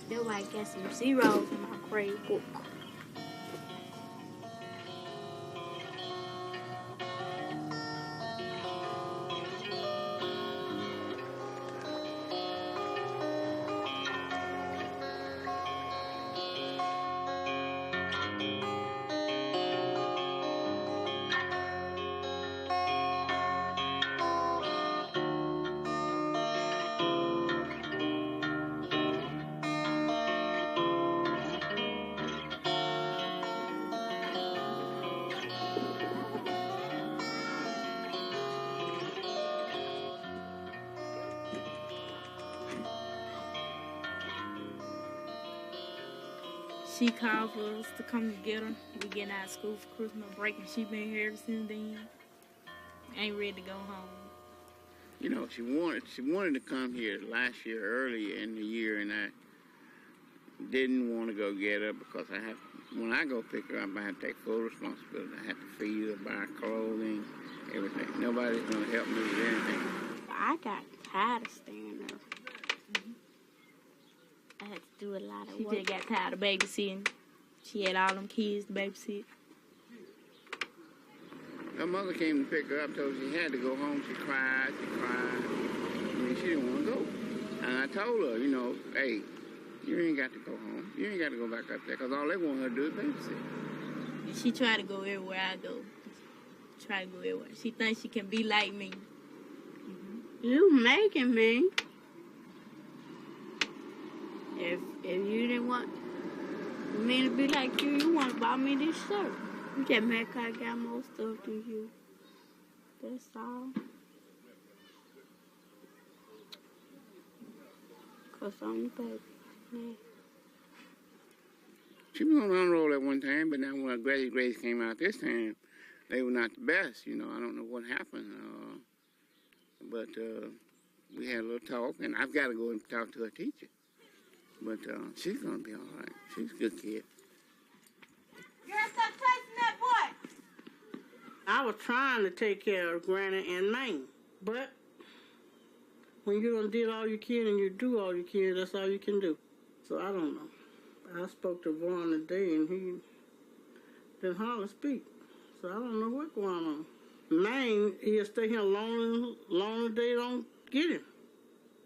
That's why I got some zeros in my grade book. She called for us to come and get her. We getting out of school for Christmas break, and she been here ever since then. Ain't ready to go home. You know, she wanted to come here last year, early in the year, and I didn't want to go get her because when I go pick her up, I have to take full responsibility. I have to feed her, buy her clothing, everything. Nobody's going to help me with anything. I got tired of staying there. I had to do a lot of work. She just got tired of babysitting. She had all them kids to babysit. Her mother came to pick her up, told her she had to go home. She cried. I mean, she didn't want to go. And I told her, you know, hey, you ain't got to go home. You ain't got to go back up there because all they want her to do is babysit. And she tried to go everywhere I go. Try to go everywhere. She thinks she can be like me. You making me. If you didn't want me to be like you, you want to buy me this shirt. You just make I got more stuff than you. That's all. Cause I'm the baby. Yeah. She was on the honor roll at one time, but now when Grace came out this time, they were not the best. You know, I don't know what happened. But we had a little talk, and I've got to go and talk to her teacher. But she's going to be all right. She's a good kid. Girl, stop chasing that boy. I was trying to take care of Granny and Maine, but when you done did all you can and you do all you can, that's all you can do. So I don't know. I spoke to Vaughn today and he didn't hardly speak. So I don't know what's going on. Maine, he'll stay here long as they don't get him.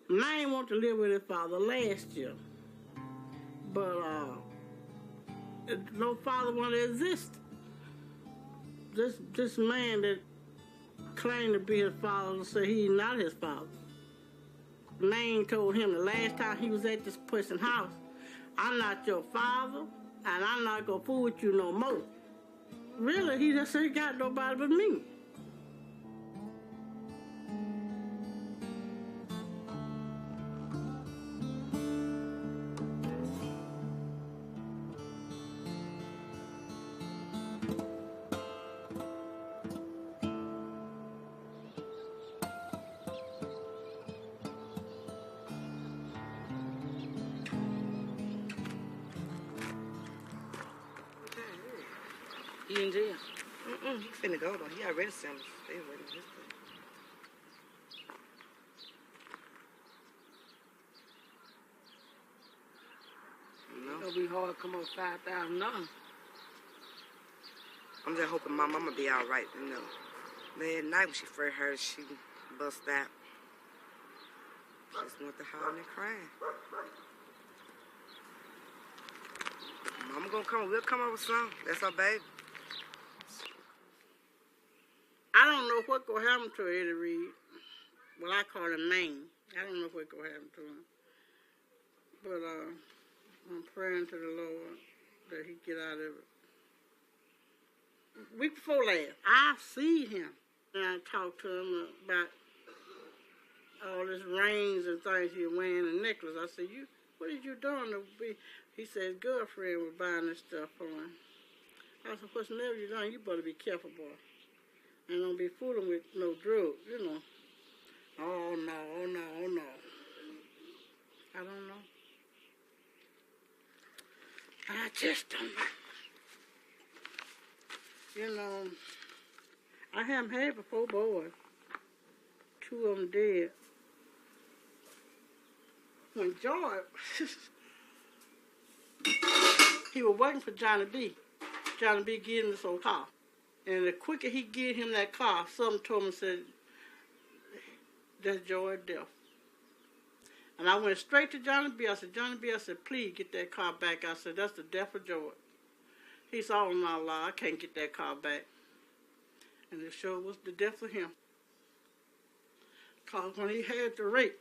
Mine wanted to live with his father last year. But no father wanted to exist. This man that claimed to be his father said he's not his father. Maine told him the last time he was at this person's house, I'm not your father, and I'm not gonna fool with you no more. Really, he just ain't got nobody but me. He in jail? He finna go though. He already sentenced. They waiting his thing. It'll be hard to come up $5,000. I'm just hoping my mama be all right, you know. Last night when she first heard she bust out, she just went to howling and crying. Mama gonna come, we'll come up with something. That's our baby. I don't know what gonna happen to Eddie Reed. Well, I call him Maine. I don't know what gonna happen to him. But I'm praying to the Lord that he get out of it. Week before last, I see him. And I talked to him about all this rings and things he was wearing, a necklace. I said, what are you doing to be? He said his girlfriend was buying this stuff for him. I said, what's never you done? You better be careful, boy. And don't be fooling with no drugs, you know. Oh, no. I don't know. I just don't know. You know, I haven't had but 4 boys. 2 of them dead. When George, he was working for Johnny B. Johnny B gave him this old car. And the quicker he gave him that car, something told him and said, that's George's death. And I went straight to Johnny B. I said, Johnny B, I said, please get that car back. I said, that's the death of George. He said, oh, my Lord, I can't get that car back. And it sure was the death of him. Because when he had the rape,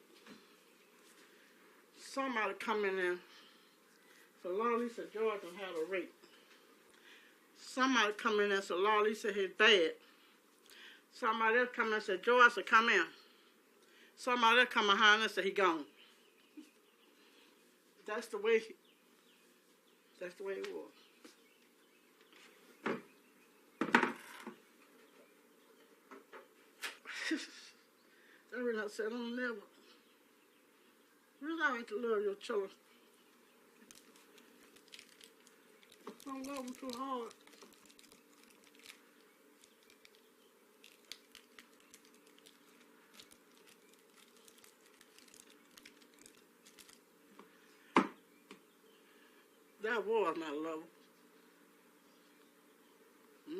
somebody come in there. So Lalee said, George done had a rape. Somebody come in there and said, Lalee said he's bad. Somebody else come in and said, George said, come in. Somebody else come behind and said, he gone. That's the way it was. That really I said, I'll never. Really, I ain't to love your children. Don't love them too hard. That was my love.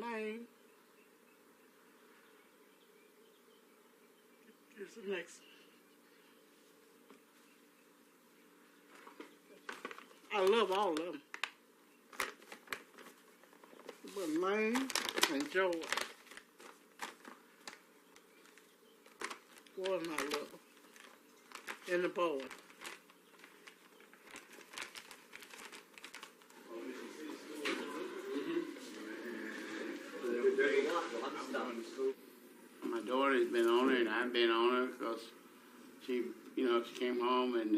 Mine is the next. I love all of them. But mine and George was my love. And the boy. My daughter's been on her, and I've been on her because she came home and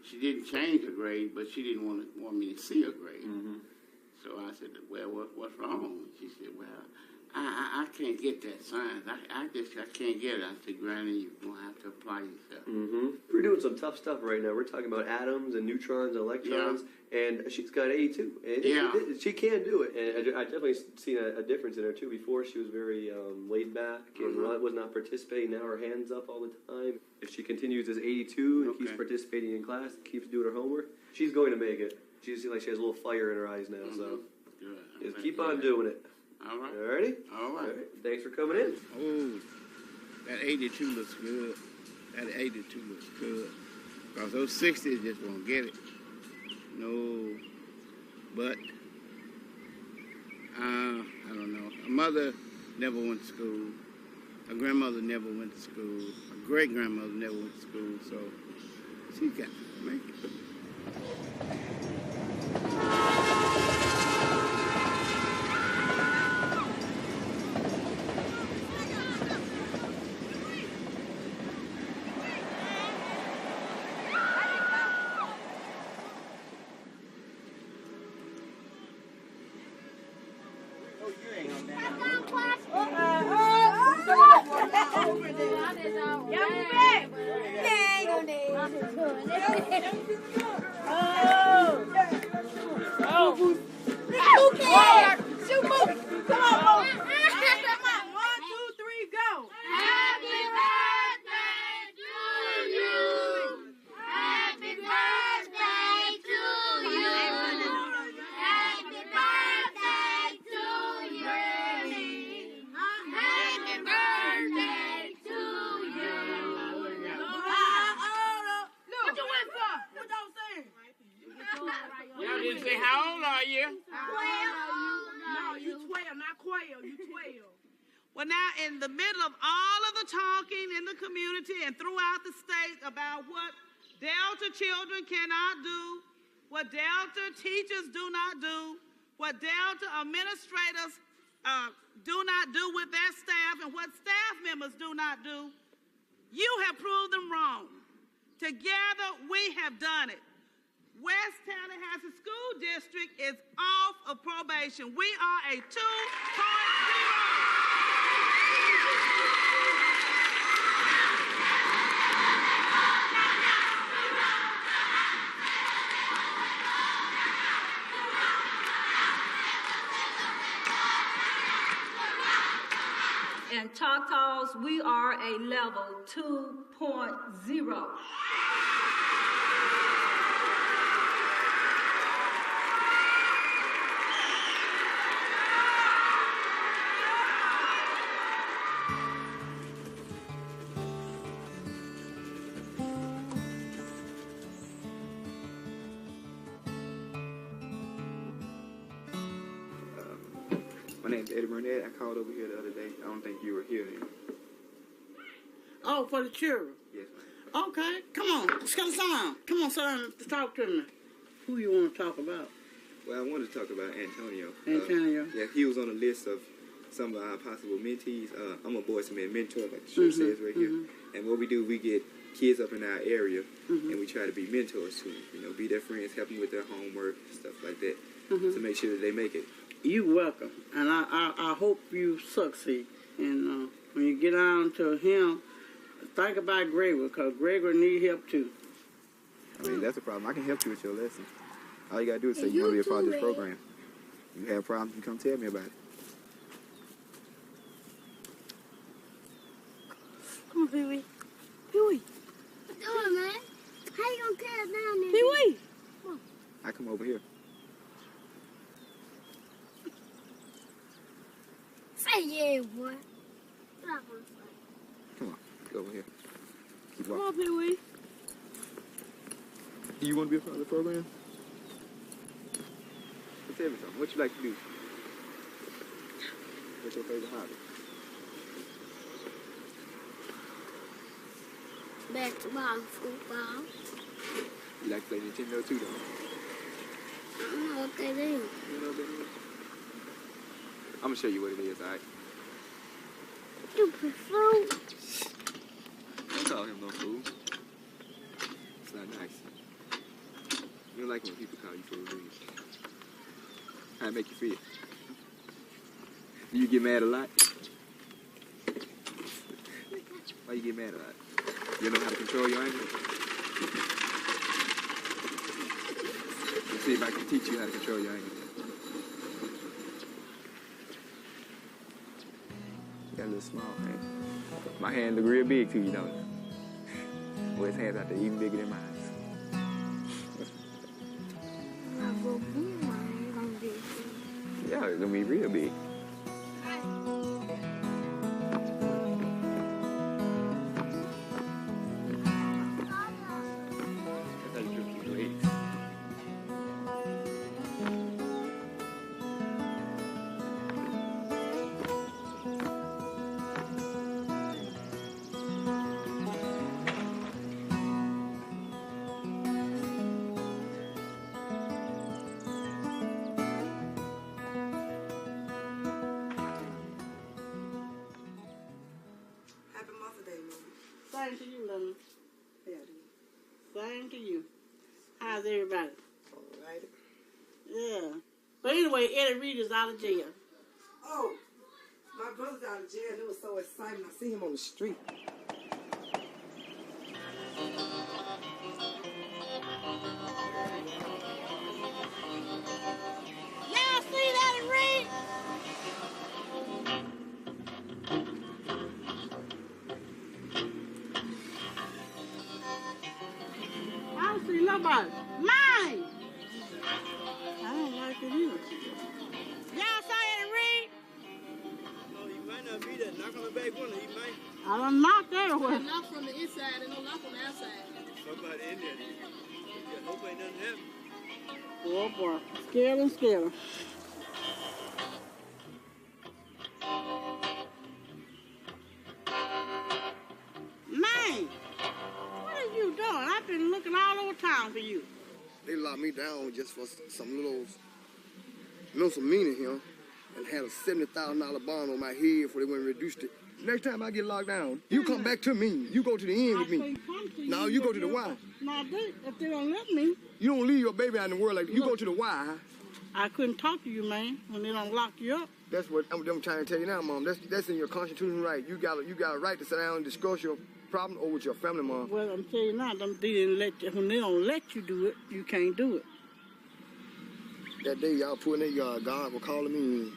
she didn't change her grade, but she didn't want me to see her grade. Mm-hmm. So I said, well, what's wrong? She said, well, I can't get that science. I can't get it. I said, Granny, you're going to have to apply yourself. Mm-hmm. We're doing some tough stuff right now. We're talking about atoms and neutrons and electrons, and she's got 82. And she can do it. And I definitely seen a difference in her, too. Before, she was very laid back and was not participating. Now her hand's up all the time. If she continues as 82 and keeps participating in class, keeps doing her homework, she's going to make it. She seems like she has a little fire in her eyes now, so just keep on doing it. All right. All righty? All right. Thanks for coming in. Oh, That 82 looks good. That 82 looks good. Because those 60s just won't get it. No, but I don't know. A mother never went to school. A grandmother never went to school. A great-grandmother never went to school, so she got to make it. Well, now, in the middle of all of the talking in the community and throughout the state about what Delta children cannot do, what Delta teachers do not do, what Delta administrators do not do with their staff, and what staff members do not do, you have proved them wrong. Together, we have done it. West Tallahassee School District is off of probation. We are a 2.0. And Choctaws, we are a level 2.0. My name's Eddie Burnett. I called over here the other day. I don't think you were here then. Oh, for the children? Yes, ma'am. Okay, come on. Let's get on. Come on, son, talk to me. Who you want to talk about? Well, I wanted to talk about Antonio. Antonio? Yeah, he was on the list of some of our possible mentees. I'm a Boys to Men mentor, like the shirt says right here. And what we do, we get kids up in our area, and we try to be mentors to them. You know, be their friends, help them with their homework, stuff like that, to make sure that they make it. You're welcome, and I hope you succeed. And when you get on to him, think about Gregory, because Gregory need help too. I mean, that's a problem. I can help you with your lesson. All you got to do is say you want to be a part of this program. You have problems, you come tell me about it. Come on, Pee-wee. Pee-wee. What you doing, man? How you gonna carry us down there? Pee-wee. Come on. I come over here. Say yeah, boy. Come on, go over here. Keep Come walking. on, Pee-wee. Do you want to be a part of the program? Well, tell me something. What you like to do? What's your favorite hobby? Basketball, football. You like to play Nintendo too, though? I don't know what that is. You know what that is? I'm going to show you what it is, all right? Stupid fool. Don't call him no fool. It's not nice. You don't like when people call you fool, do you? How it make you feel? Do you get mad a lot? Why you get mad a lot? You don't know how to control your anger? Let's see if I can teach you how to control your anger. You got a little small hand. My hand look real big to you, don't it? Well, his hands out there even bigger than mine. Yeah, it's gonna be real big. today, Mama. Same to you, Lily. Yeah, Same to you. How's everybody? All right. Yeah. But anyway, Eddie Reed is out of jail. Oh, my brother's out of jail. It was so exciting. I see him on the street. Y'all see that, Reed? I don't see nobody. Mine! I don't like it either. Y'all saw Eddie Reed? No, he might not be there. Knock on the back window, he might. I done knocked everywhere. Knock from the inside and no knock on the outside. Somebody in there. Yeah, hope ain't nothing happened. Oh boy. Scared and scared. Man, what are you doing? I've been looking all over town for you. They locked me down just for some little misdemeanor here and had a $70,000 bond on my head before they went and reduced it. Next time I get locked down, you come back to me. You go to the end with me. No, you go to the Y. Now, if they don't let me. You don't leave your baby out in the world like that. You go to the Y. I couldn't talk to you, man, when they don't lock you up. That's what I'm trying to tell you now, Mom. That's in your constitutional right. You got a right to sit down and discuss your problem over with your family, Mom. Well, I'm telling you now, they didn't let you. When they don't let you do it, you can't do it. That day y'all put in that yard, God was calling me,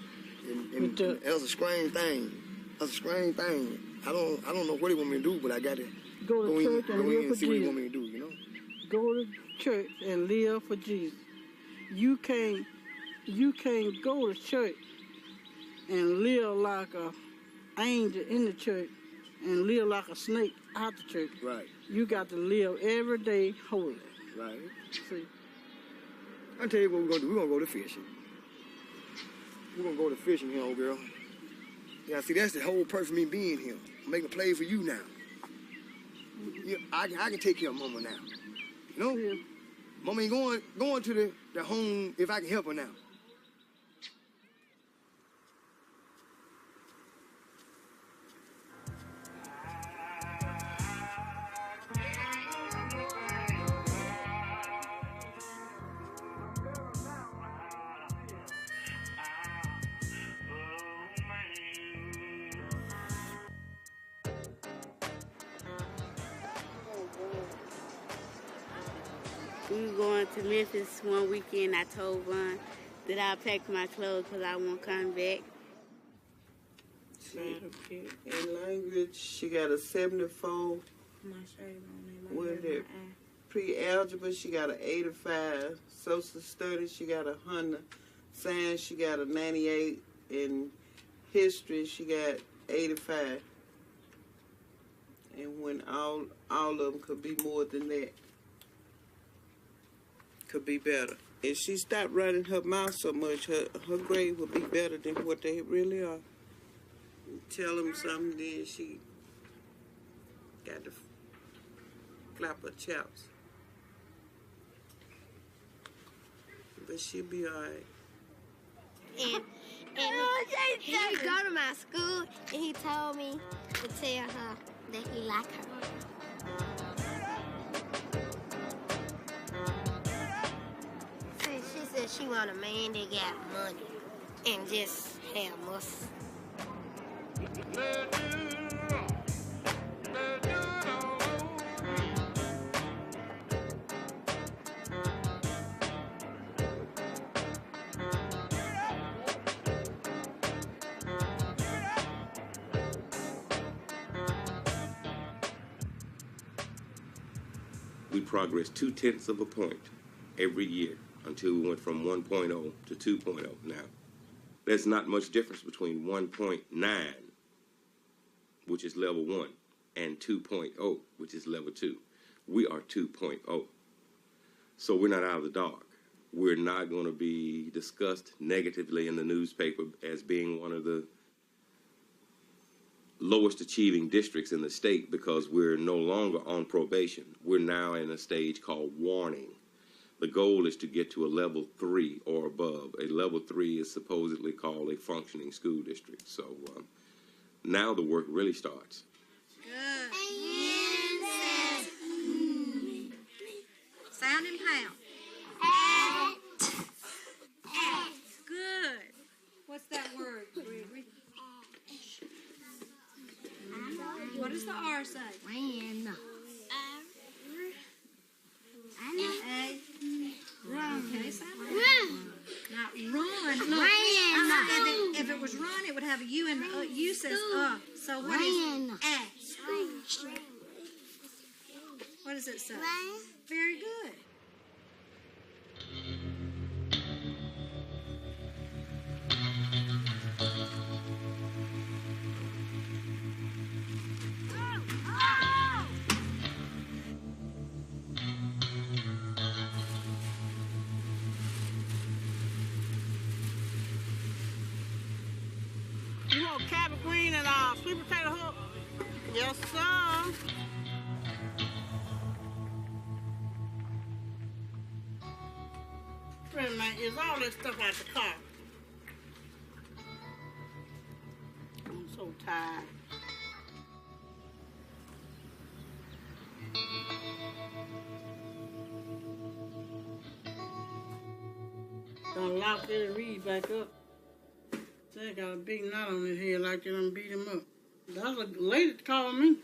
and it was a strange thing. That's a strange thing. I don't know what he want me to do, but I got to go to church and live for see what he want Jesus. me to do, you know? Go to church and live for Jesus. You can't go to church and live like a angel in the church and live like a snake out the church. Right. You got to live every day holy. Right. See? I'll tell you what we're going to do. We're going to go to fishing. We're going to go to fishing here, old girl. Yeah, see, that's the whole purpose of me being here. I'm making a play for you now. Yeah, I can take care of Mama now. You know? Yeah. Mama ain't going to the home if I can help her now. We were going to Memphis one weekend. I told Vaughn that I packed my clothes because I won't come back. In language, she got a 74. With it, pre-algebra, she got an 85. Social studies, she got 100. Science, she got a 98. In history, she got 85. And when all of them could be more than that. Could be better. If she stopped running her mouth so much, her grade would be better than what they really are. Tell them something, then she got to flap her chops. But she'll be all right. And he would go to my school, and he told me to tell her that he liked her. She said she want a man that got money and just have muscle. We progressed 0.2 of a point every year until we went from 1.0 to 2.0 now. There's not much difference between 1.9, which is level 1, and 2.0, which is level 2. We are 2.0. So we're not out of the dark. We're not going to be discussed negatively in the newspaper as being one of the lowest achieving districts in the state because we're no longer on probation. We're now in a stage called warning. The goal is to get to a level 3 or above. A level 3 is supposedly called a functioning school district. So now the work really starts. Good. R say? Ran. A. Run. Okay, so Run. now run. Look, Ran. if it was run, it would have a U and the U says So what is A? What does it say? Run. Very good. You want cabot green and sweet potato hook? Yes, sir. Wait a minute, is all this stuff out the car? I'm so tired. Gonna lock Eddie Reed back up. They got a big knot on his head like they done beat him up. That was a lady calling me.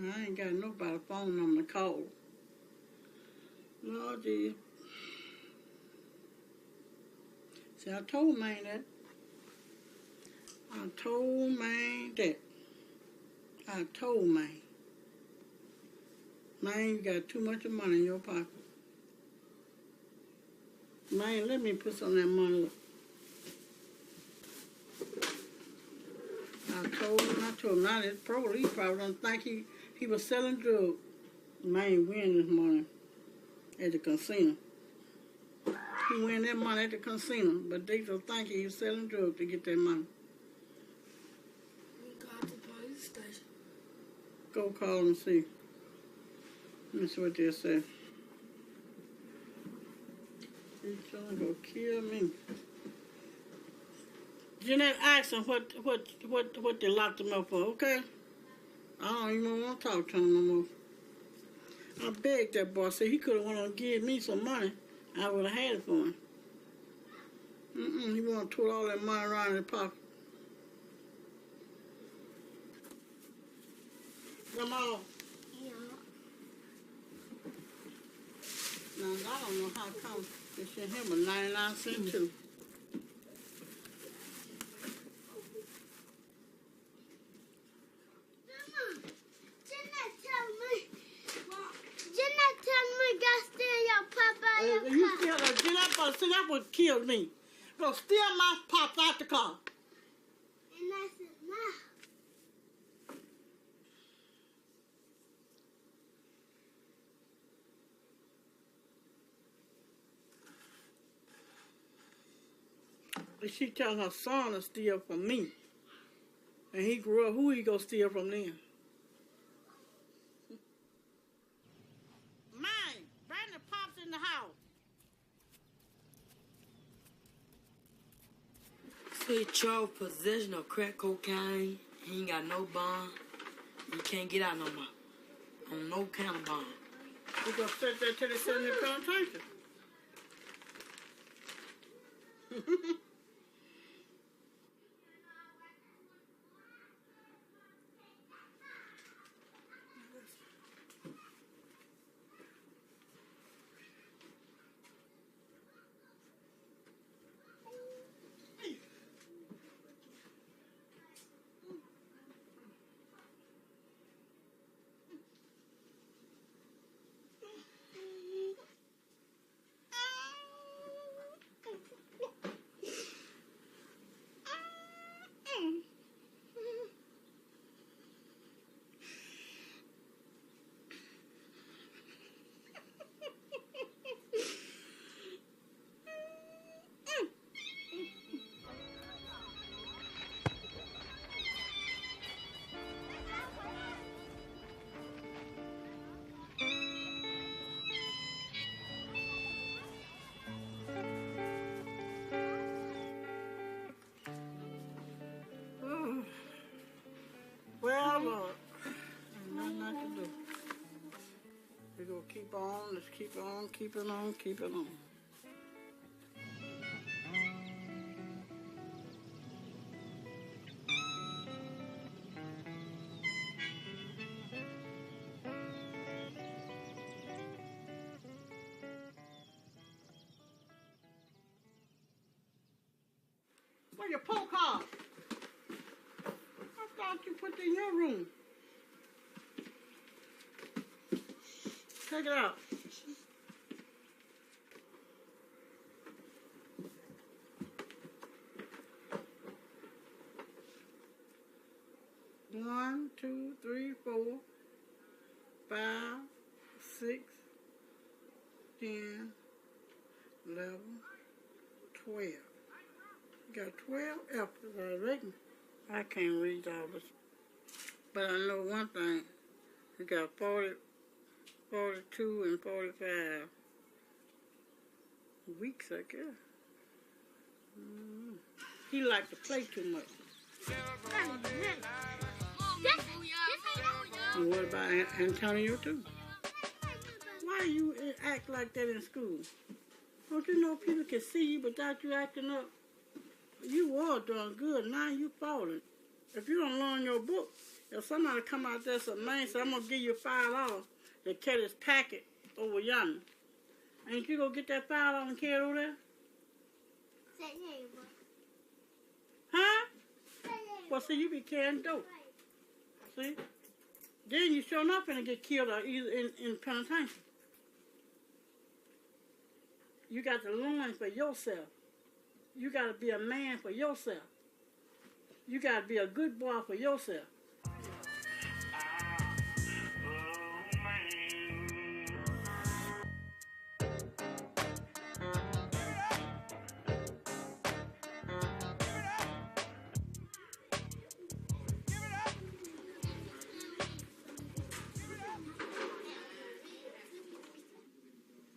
I ain't got nobody phone number to call. Lord Jesus. See, I told man that. I told man that. I told man. Man, you got too much of money in your pocket. Man, let me put some of that money up. I told him, now this police probably don't think he was selling drugs. Man, win this morning at the casino. He win that money at the casino, but they don't think he was selling drugs to get that money. Go to the police station. Go call and see. Let me see what they say. He's trying to go kill me. Jeanette asked him what they locked him up for, okay? I don't even want to talk to him no more. I begged that boy, said he could have went on and give me some money. I would have had it for him. He want to twirl all that money around in his pocket. Come on. Yeah. Now, I don't know how come they sent him a 99-cent too. That would kill me. Go steal my pop out the car. And I said, no. She telling her son to steal from me. And he grew up, who he gonna steal from then? Mine, bring the pops in the house. Say charged possession of crack cocaine. He ain't got no bond. He can't get out no more. On no kind of bond. We gonna set that till they send him to penitentiary. keep on, let's keep on, keep it on, keep it on. Where your poke off? I thought you put it in your room. Take it out. One, 2, 3, 4, 5, 6, 10, 11, 12. You got 12 apples, I reckon. I can't read all this, but I know one thing. You got 40, 42, and 45 weeks, I guess. He liked to play too much. And what about Antonio, too? Why you act like that in school? Don't you know people can see you without you acting up? You were doing good, now you falling. If you don't learn your book, if somebody come out there some man say, I'm going to give you $5 to carry this packet over yonder, ain't you going to get that $5 and carry it over there? Huh? Well, see, you be carrying dope. See? Then you sure enough gonna get killed or either in penitentiary. You got to learn for yourself. You got to be a man for yourself. You got to be a good boy for yourself.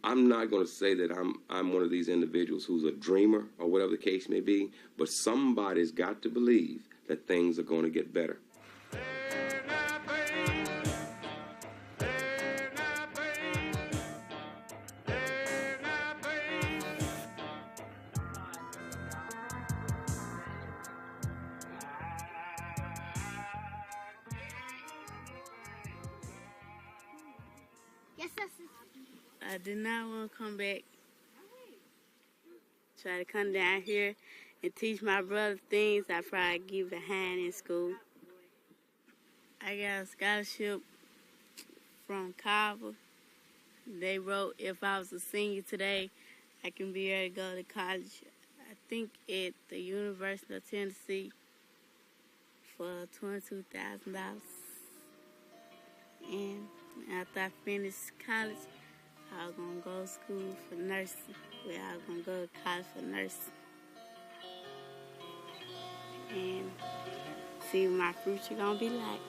I'm not going to say that I'm one of these individuals who's a dreamer or whatever the case may be, but somebody's got to believe that things are going to get better. I did not want to come back. Try to come down here and teach my brother things I probably get behind in school. I got a scholarship from Carver. They wrote if I was a senior today, I can be able to go to college, I think at the University of Tennessee for $22,000. And after I finished college, I was going to go to school for nursing. Well, I was going to go to college for nursing. And see what my future going to be like.